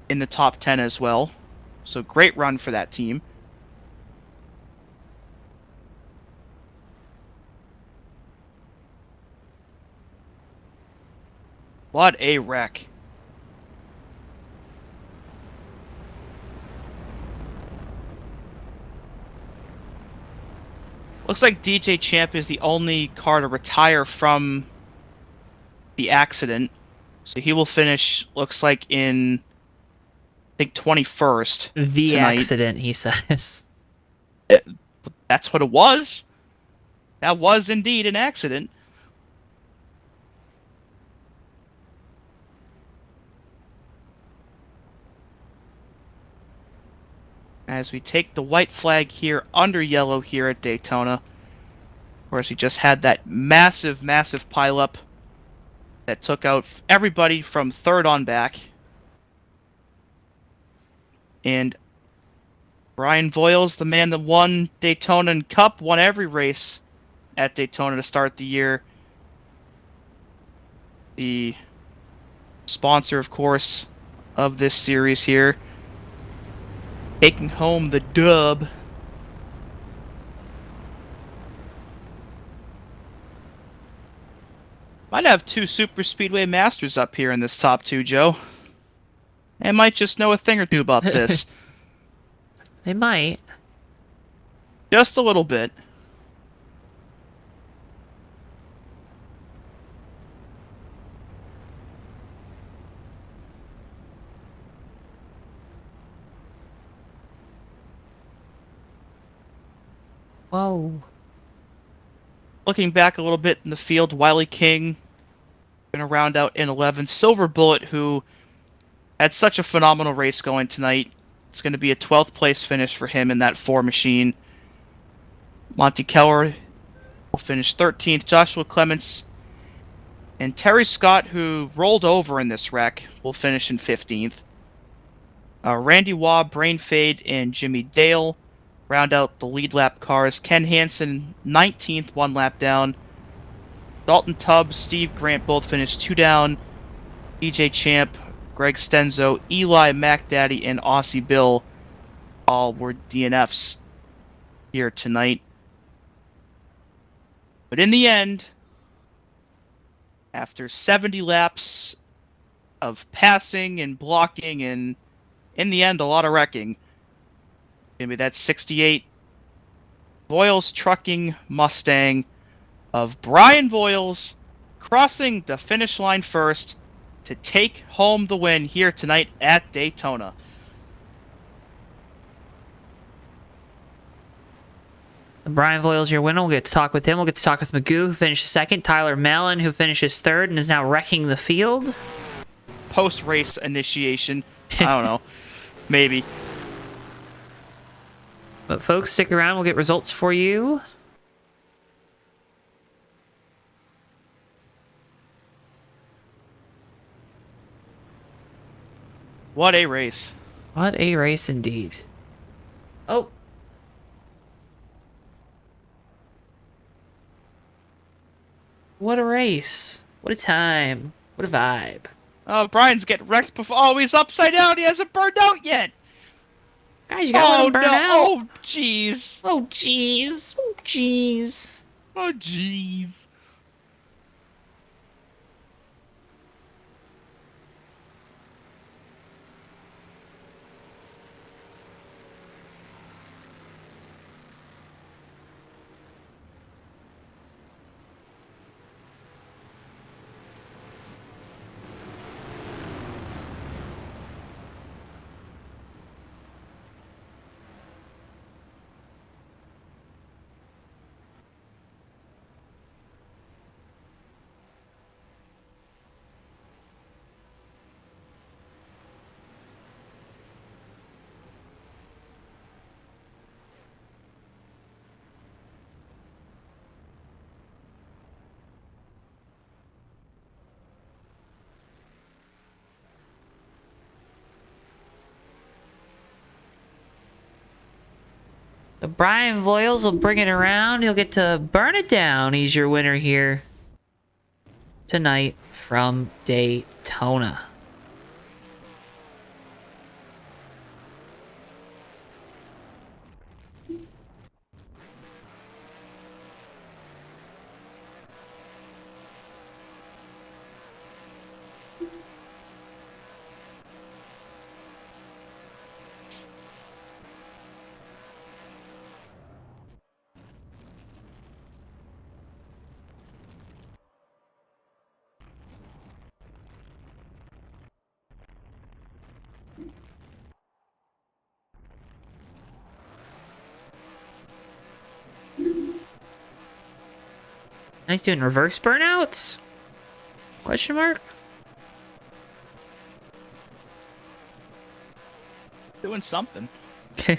in the top 10 as well. So great run for that team. What a wreck. Looks like DJ Champ is the only car to retire from the accident. So he will finish, looks like, in, I think, 21st. The tonight. accident, he says. That's what it was. That was indeed an accident. As we take the white flag here under yellow here at Daytona. Of course, we just had that massive, massive pileup that took out everybody from third on back. And Brian Voiles, the man that won Daytona and Cup, won every race at Daytona to start the year. The sponsor, of course, of this series here. Taking home the dub. Might have 2 Super Speedway Masters up here in this top 2, Joe. They might just know a thing or two about this. They might. Just a little bit. Whoa. Looking back a little bit in the field, Wiley King going to round out in 11th. Silver Bullet, who had such a phenomenal race going tonight. It's going to be a 12th place finish for him in that 4 machine. Monty Keller will finish 13th. Joshua Clements and Terry Scott, who rolled over in this wreck, will finish in 15th. Randy Waugh, Brain Fade, and Jimmy Dale round out the lead lap cars. Ken Hansen, 19th, 1 lap down. Dalton Tubbs, Steve Grant both finished 2 down. DJ Champ, Greg Stenzo, Eli MacDaddy, and Aussie Bill all were DNFs here tonight. But in the end, after 70 laps of passing and blocking and, in the end, a lot of wrecking, maybe that 68 Voiles Trucking Mustang of Brian Voiles crossing the finish line first to take home the win here tonight at Daytona. Brian Voiles, your winner. We'll get to talk with him. We'll get to talk with Magoo, who finished second. Tyler Mellon, who finishes third and is now wrecking the field. Post-race initiation. I don't know. Maybe. But folks, stick around. We'll get results for you. What a race. What a race indeed. Oh. What a race. What a time. What a vibe. Oh, Brian's getting wrecked before. Oh, he's upside down. He hasn't burned out yet. Guys, you gotta let Oh, him burn no. out. Oh, jeez. Oh, jeez. Oh, jeez. Oh, jeez. So Brian Voiles will bring it around. He'll get to burn it down. He's your winner here tonight from Daytona. Nice doing reverse burnouts? Question mark? Doing something. Okay.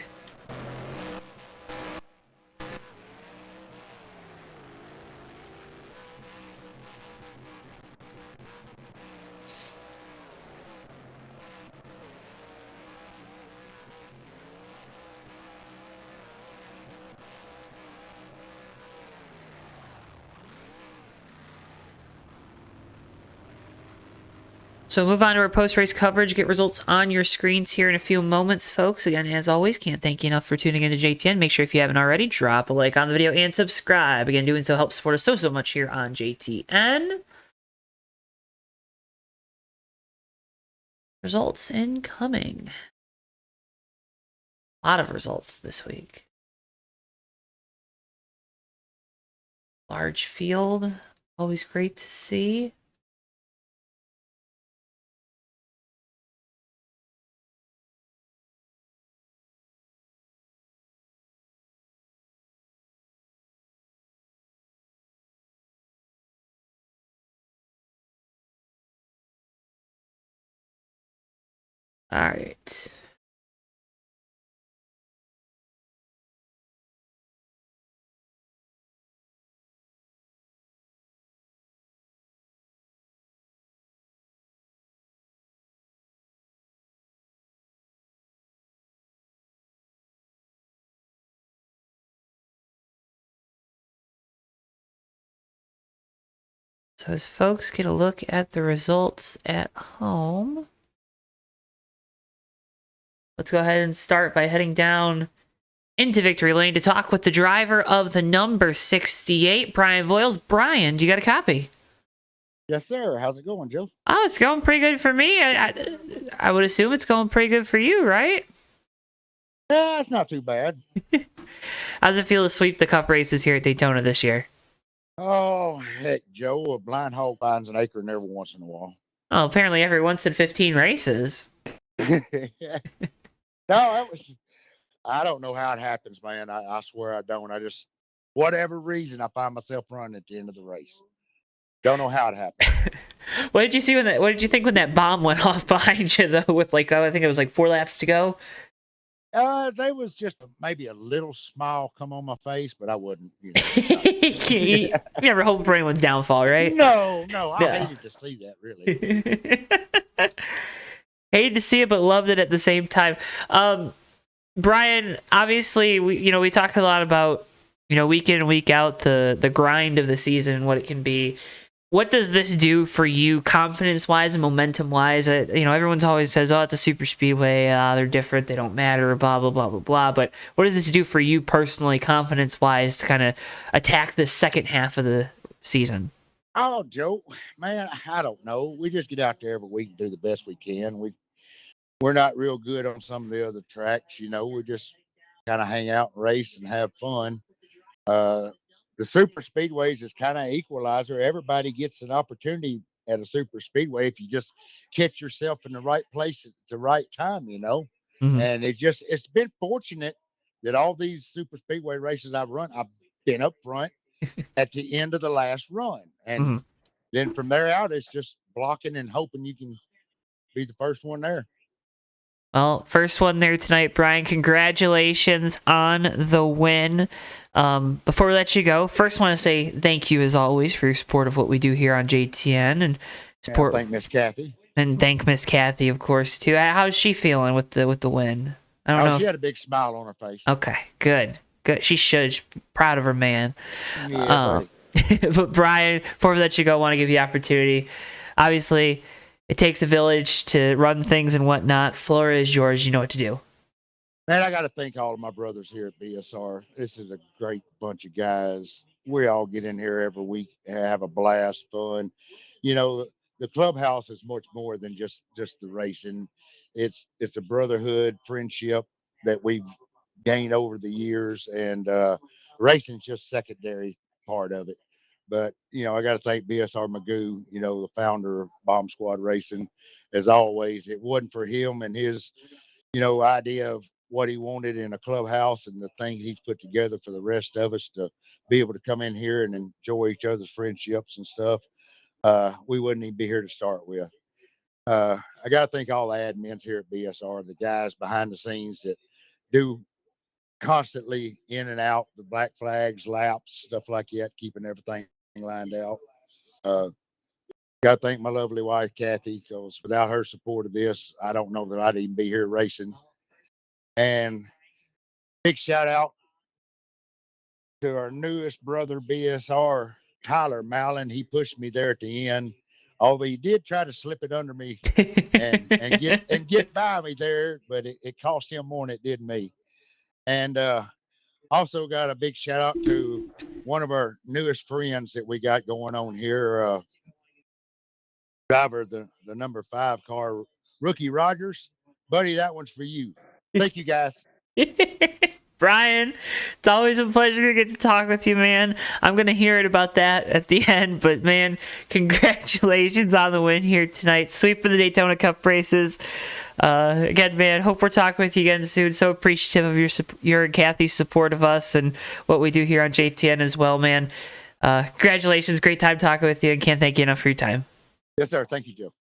So move on to our post-race coverage. Get results on your screens here in a few moments, folks. Again, as always, can't thank you enough for tuning into JTN. Make sure if you haven't already, drop a like on the video and subscribe. Again, doing so helps support us so much here on JTN. Results incoming. A lot of results this week. Large field. Always great to see. All right. So as folks get a look at the results at home, let's go ahead and start by heading down into victory lane to talk with the driver of the number 68, Brian Voiles. Brian, do you got a copy? Yes, sir. How's it going, Joe? Oh, it's going pretty good for me. I would assume it's going pretty good for you, right? Yeah, it's not too bad. How's it feel to sweep the cup races here at Daytona this year? Oh, heck, Joe, a blind hog finds an acorn every once in a while. Oh, apparently every once in 15 races. No, that was, I don't know how it happens, man. I swear I don't. I just, whatever reason, I find myself running at the end of the race. Don't know how it happened. What did you see what did you think when that bomb went off behind you though, with like, I think it was like 4 laps to go? There was just maybe a little smile come on my face, but I wouldn't. You never hope for anyone's downfall, right? No, I hated to see that, really. Hated to see it, but loved it at the same time. Brian, obviously, we talk a lot about week in and week out the grind of the season and what it can be. What does this do for you, confidence-wise and momentum-wise? Everyone's always says, "Oh, it's a super speedway. They're different. They don't matter." Blah blah blah blah blah. But what does this do for you personally, confidence-wise, to kind of attack the second half of the season? Oh, Joe, man, I don't know. We just get out there every week and do the best we can. We're not real good on some of the other tracks, We just kind of hang out and race and have fun. The super speedways is kind of equalizer. Everybody gets an opportunity at a super speedway if you just catch yourself in the right place at the right time. Mm-hmm. And it's been fortunate that all these super speedway races I've run, I've been up front at the end of the last run. And Mm-hmm. then from there out, it's just blocking and hoping you can be the first one there. Well, first one there tonight, Brian. Congratulations on the win. Before we let you go, first want to say thank you as always for your support of what we do here on JTN and support. Thank Miss Kathy. And thank Miss Kathy, of course, too. How's she feeling with the win? I don't know. She had a big smile on her face. Okay, good. She should. She's proud of her man. Yeah, but Brian, before we let you go, I want to give you the opportunity. Obviously, it takes a village to run things and whatnot. Floor is yours. You know what to do. Man, I got to thank all of my brothers here at BSR. This is a great bunch of guys. We all get in here every week and have a blast, fun. The clubhouse is much more than just the racing. It's a brotherhood, friendship that we've gained over the years, and racing's just secondary part of it. But I got to thank BSR Magoo, the founder of Bomb Squad Racing. As always, it wasn't for him and his idea of what he wanted in a clubhouse and the things he's put together for the rest of us to be able to come in here and enjoy each other's friendships and stuff. We wouldn't even be here to start with. I got to thank all the admins here at BSR, the guys behind the scenes that do constantly in and out, the black flags, laps, stuff like that, keeping everything lined out. Got to thank my lovely wife, Kathy, because without her support of this, I don't know that I'd even be here racing. And big shout out to our newest brother, BSR, Tyler Mallon. He pushed me there at the end, although he did try to slip it under me and get by me there, but it cost him more than it did me. And also got a big shout out to one of our newest friends that we got going on here, driver the number 5 car, Rookie Rogers. Buddy, that one's for you. Thank you, guys. Brian, it's always a pleasure to get to talk with you, man. I'm going to hear it about that at the end, but man, congratulations on the win here tonight. Sweeping the Daytona Cup races. Again, man, hope we're talking with you again soon. So appreciative of your and Kathy's support of us and what we do here on JTN as well, man. Congratulations. Great time talking with you, and can't thank you enough for your time. Yes, sir. Thank you, Joe.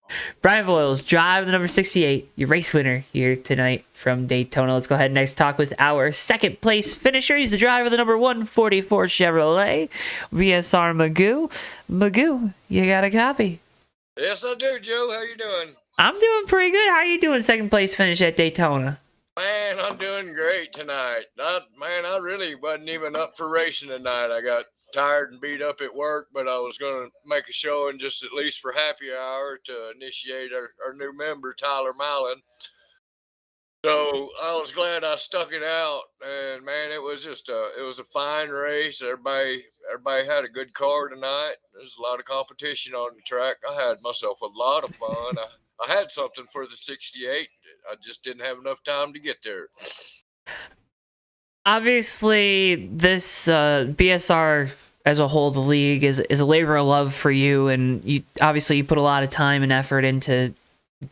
Brian Voiles, drive the number 68, your race winner here tonight from Daytona. Let's go ahead and next talk with our second place finisher. He's the driver of the number 144 Chevrolet, BSR Magoo. Magoo, you got a copy? Yes, I do, Joe. How you doing? I'm doing pretty good. How are you doing second place finish at Daytona? Man, I'm doing great tonight. I really wasn't even up for racing tonight. I got tired and beat up at work, but I was going to make a showing just at least for happy hour to initiate our new member, Tyler Mallon. So I was glad I stuck it out, and man, it was a fine race. Everybody had a good car tonight. There's a lot of competition on the track. I had myself a lot of fun. I had something for the 68. I just didn't have enough time to get there. Obviously, this BSR as a whole, the league is a labor of love for you, and you put a lot of time and effort into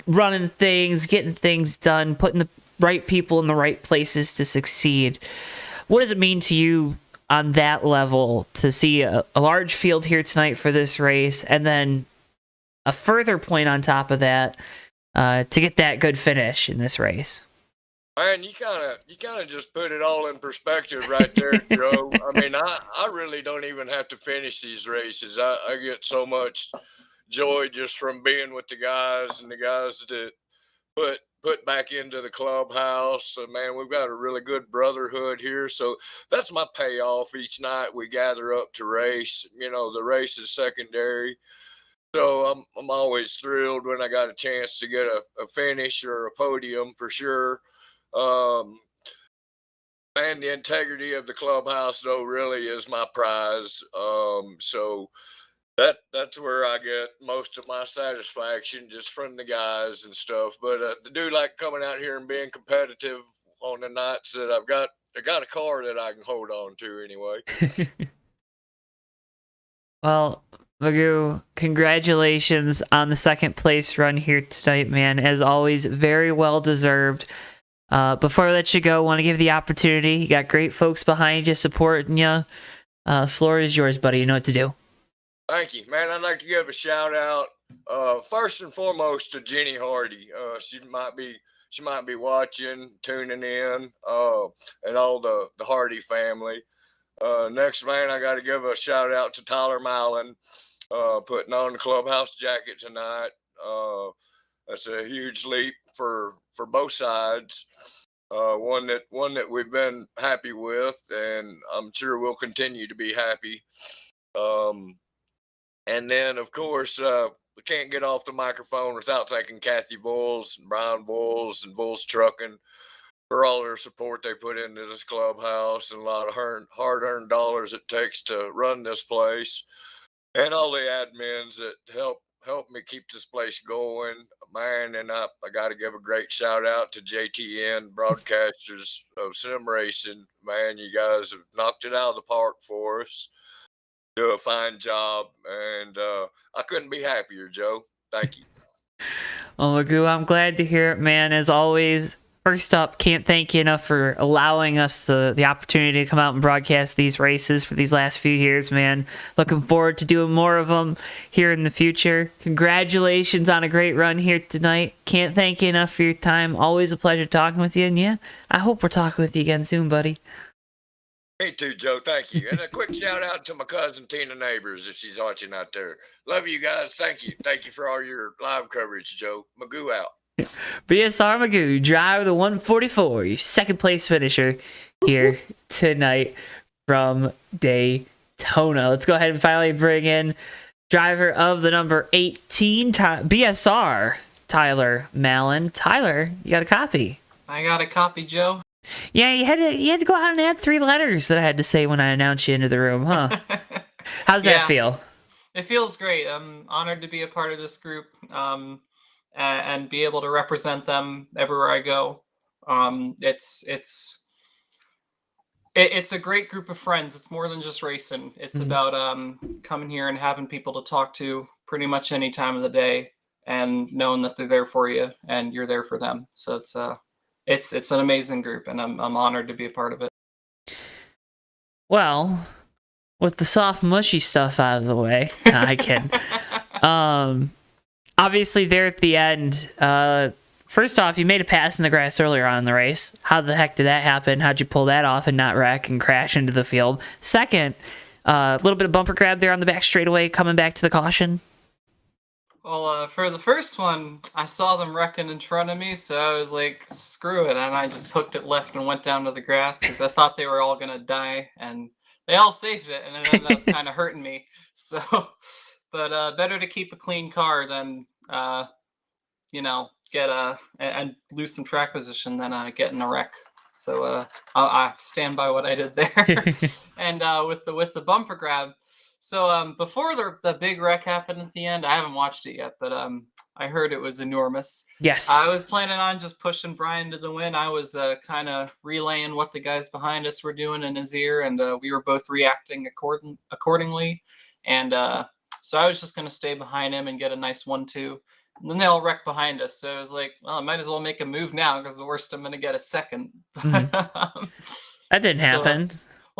running things, getting things done, putting the right people in the right places to succeed. What does it mean to you on that level to see a large field here tonight for this race, and then a further point on top of that to get that good finish in this race? Man, you kind of just put it all in perspective right there, Joe. I mean, I really don't even have to finish these races. I get so much joy just from being with the guys and the guys that put back into the clubhouse. Man, we've got a really good brotherhood here. So that's my payoff each night. We gather up to race. The race is secondary. So I'm always thrilled when I got a chance to get a finish or a podium for sure. And the integrity of the clubhouse, though, really is my prize. So that's where I get most of my satisfaction, just from the guys and stuff. But I do like coming out here and being competitive on the nights that I got a car that I can hold on to anyway. Well, Magoo, congratulations on the second place run here tonight, man. As always, very well deserved. Before I let you go, want to give you the opportunity. You got great folks behind you supporting you. Floor is yours, buddy. You know what to do. Thank you, man. I'd like to give a shout out, first and foremost, to Jenny Hardy. She might be watching, tuning in, and all the Hardy family. Next, man, I got to give a shout out to Tyler Mallon, putting on the clubhouse jacket tonight. That's a huge leap for both sides. One that we've been happy with, and I'm sure we'll continue to be happy. And then, of course, we can't get off the microphone without thanking Kathy Voles, Brian Voles, and Voles Trucking for all their support they put into this clubhouse, and a lot of hard-earned dollars it takes to run this place, and all the admins that help me keep this place going, man. And I got to give a great shout out to JTN broadcasters of sim racing, man. You guys have knocked it out of the park for us. Do a fine job, and I couldn't be happier, Joe. Thank you. Well, Magoo, I'm glad to hear it, man. As always, first up, can't thank you enough for allowing us the opportunity to come out and broadcast these races for these last few years, man. Looking forward to doing more of them here in the future. Congratulations on a great run here tonight. Can't thank you enough for your time. Always a pleasure talking with you, and yeah, I hope we're talking with you again soon, buddy. Me too, Joe. Thank you. And a quick shout out to my cousin Tina Neighbors if she's watching out there. Love you guys. Thank you. Thank you for all your live coverage, Joe. Magoo out. BSR Magoo, driver of the 144, your second place finisher here tonight from Daytona. Let's go ahead and finally bring in driver of the number 18 BSR, Tyler Mallon. Tyler, you got a copy? I got a copy, Joe. Yeah, you had to go out and add 3 letters that I had to say when I announced you into the room, huh? How's that feel? It feels great. I'm honored to be a part of this group, and be able to represent them everywhere I go. It's a great group of friends. It's more than just racing. It's about coming here and having people to talk to pretty much any time of the day, and knowing that they're there for you and you're there for them. So it's an amazing group, and I'm honored to be a part of it. Well, with the soft, mushy stuff out of the way, I can. Obviously, there at the end, first off, you made a pass in the grass earlier on in the race. How the heck did that happen? How'd you pull that off and not wreck and crash into the field? Second, a little bit of bumper grab there on the back straightaway, coming back to the caution. Well, for the first one, I saw them wrecking in front of me, so I was like, screw it, and I just hooked it left and went down to the grass, because I thought they were all going to die, and they all saved it, and it ended up kind of hurting me. So, but better to keep a clean car than, get and lose some track position than get in a wreck. So I stand by what I did there. And with the bumper grab, so before the big wreck happened at the end, I haven't watched it yet, but I heard it was enormous. Yes. I was planning on just pushing Brian to the win. I was kind of relaying what the guys behind us were doing in his ear, and we were both reacting accordingly. And so I was just going to stay behind him and get a nice 1-2. And then they all wrecked behind us. So I was like, well, I might as well make a move now, because the worst I'm going to get a second. That didn't happen.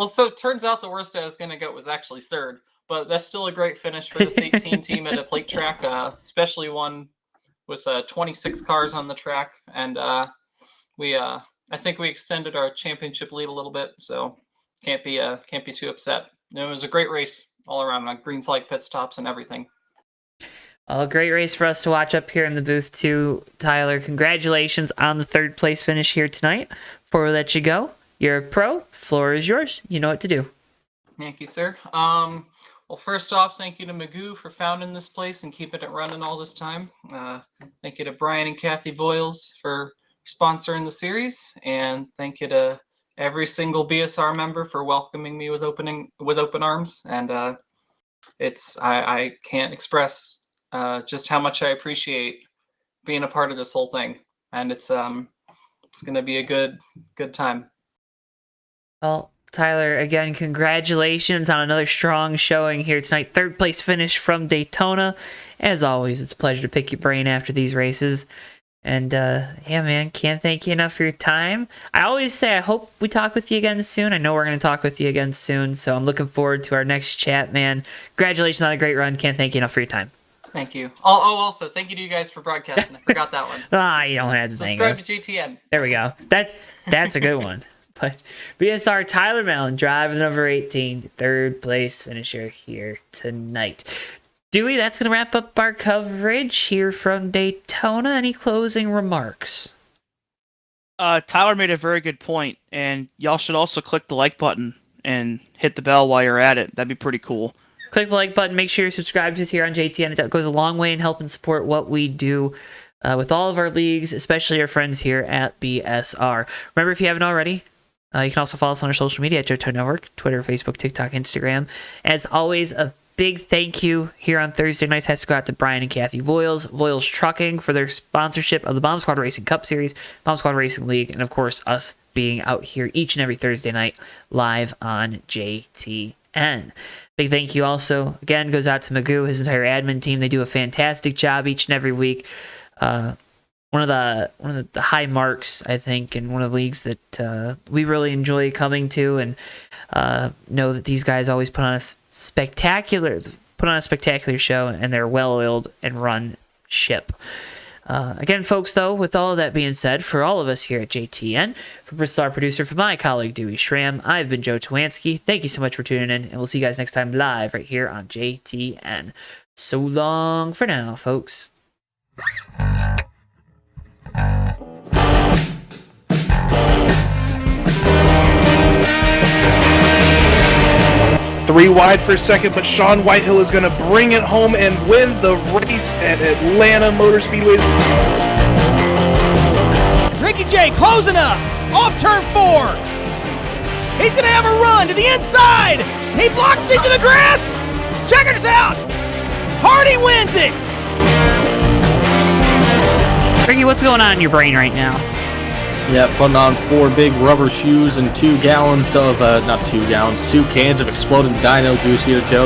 So it turns out the worst I was going to get was actually third. But that's still a great finish for this 18 team at a plate track, especially one with 26 cars on the track. And I think we extended our championship lead a little bit, so can't be too upset. It was a great race all around, like green flag pit stops and everything. A great race for us to watch up here in the booth too, Tyler. Congratulations on the 3rd place finish here tonight. Before we let you go, you're a pro. Floor is yours. You know what to do. Thank you, sir. Well, first off, thank you to Magoo for founding this place and keeping it running all this time. Thank you to Brian and Kathy Voiles for sponsoring the series, and thank you to every single BSR member for welcoming me with open arms. And I can't express just how much I appreciate being a part of this whole thing, and it's going to be a good time. Well, Tyler, again, congratulations on another strong showing here tonight. 3rd place finish from Daytona. As always, it's a pleasure to pick your brain after these races. And, yeah, man, can't thank you enough for your time. I always say I hope we talk with you again soon. I know we're going to talk with you again soon, so I'm looking forward to our next chat, man. Congratulations on a great run. Can't thank you enough for your time. Thank you. Also, thank you to you guys for broadcasting. I forgot that one. You don't have to thank Subscribe us. to JTN. There we go. That's a good one. But BSR Tyler Mellon, driver number 18, 3rd place finisher here tonight. Dewey, that's going to wrap up our coverage here from Daytona. Any closing remarks? Tyler made a very good point, and y'all should also click the like button and hit the bell while you're at it. That'd be pretty cool. Click the like button. Make sure you're subscribed to us here on JTN. It goes a long way in helping support what we do with all of our leagues, especially our friends here at BSR. Remember, if you haven't already, you can also follow us on our social media at JoeTowNetwork, Twitter, Facebook, TikTok, Instagram. As always, a big thank you here on Thursday nights has to go out to Brian and Kathy Voiles Trucking for their sponsorship of the Bomb Squad Racing Cup Series, Bomb Squad Racing League, and of course us being out here each and every Thursday night live on JTN. Big thank you also, again, goes out to Magoo, his entire admin team. They do a fantastic job each and every week. One of the high marks, I think, in one of the leagues that we really enjoy coming to, and know that these guys always put on a spectacular show, and they're well-oiled and run ship. Again, folks, though, with all of that being said, for all of us here at JTN, for Bristol producer, for my colleague Dewey Schramm, I've been Joe Towansky. Thank you so much for tuning in, and we'll see you guys next time live right here on JTN. So long for now, folks. 3 wide for second, but Sean Whitehill is going to bring it home and win the race at Atlanta Motor Speedway. Ricky J closing up off turn 4. He's going to have a run to the inside. He blocks into the grass. Checkers out. Hardy wins it. Ricky, what's going on in your brain right now? Yeah, putting on 4 big rubber shoes and 2 gallons of, 2 gallons, 2 cans of exploding dino juice here, Joe.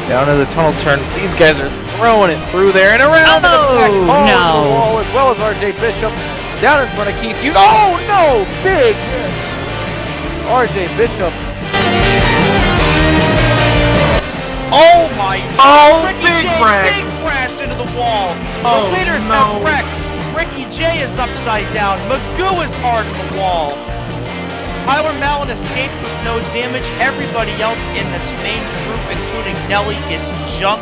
Down to the tunnel turn. These guys are throwing it through there and around to the back. No. The wall, as well as RJ Bishop. Down in front of Keith Hughes. Oh, no! Big hit. RJ Bishop. Oh my God! Ricky big J crash. big crash into the wall. Oh, The leaders no. have wrecked. Ricky J is upside down. Magoo is hard in the wall. Tyler Mellon escapes with no damage. Everybody else in this main group, including Nelly, is junk.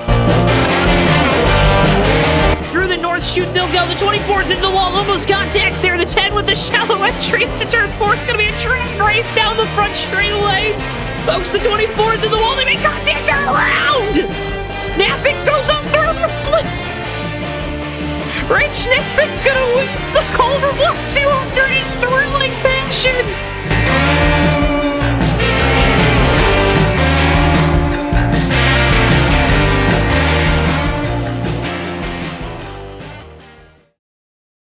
Through the north chute they'll go. The 24's into the wall. Almost contact there. The 10 with a shallow entry into turn 4. It's going to be a drag race down the front straightaway. Folks, the 24's in the wall. They make contact. Turn around. Napick goes on through the flip. Rich Napick's going to win the Culver Bluff 203.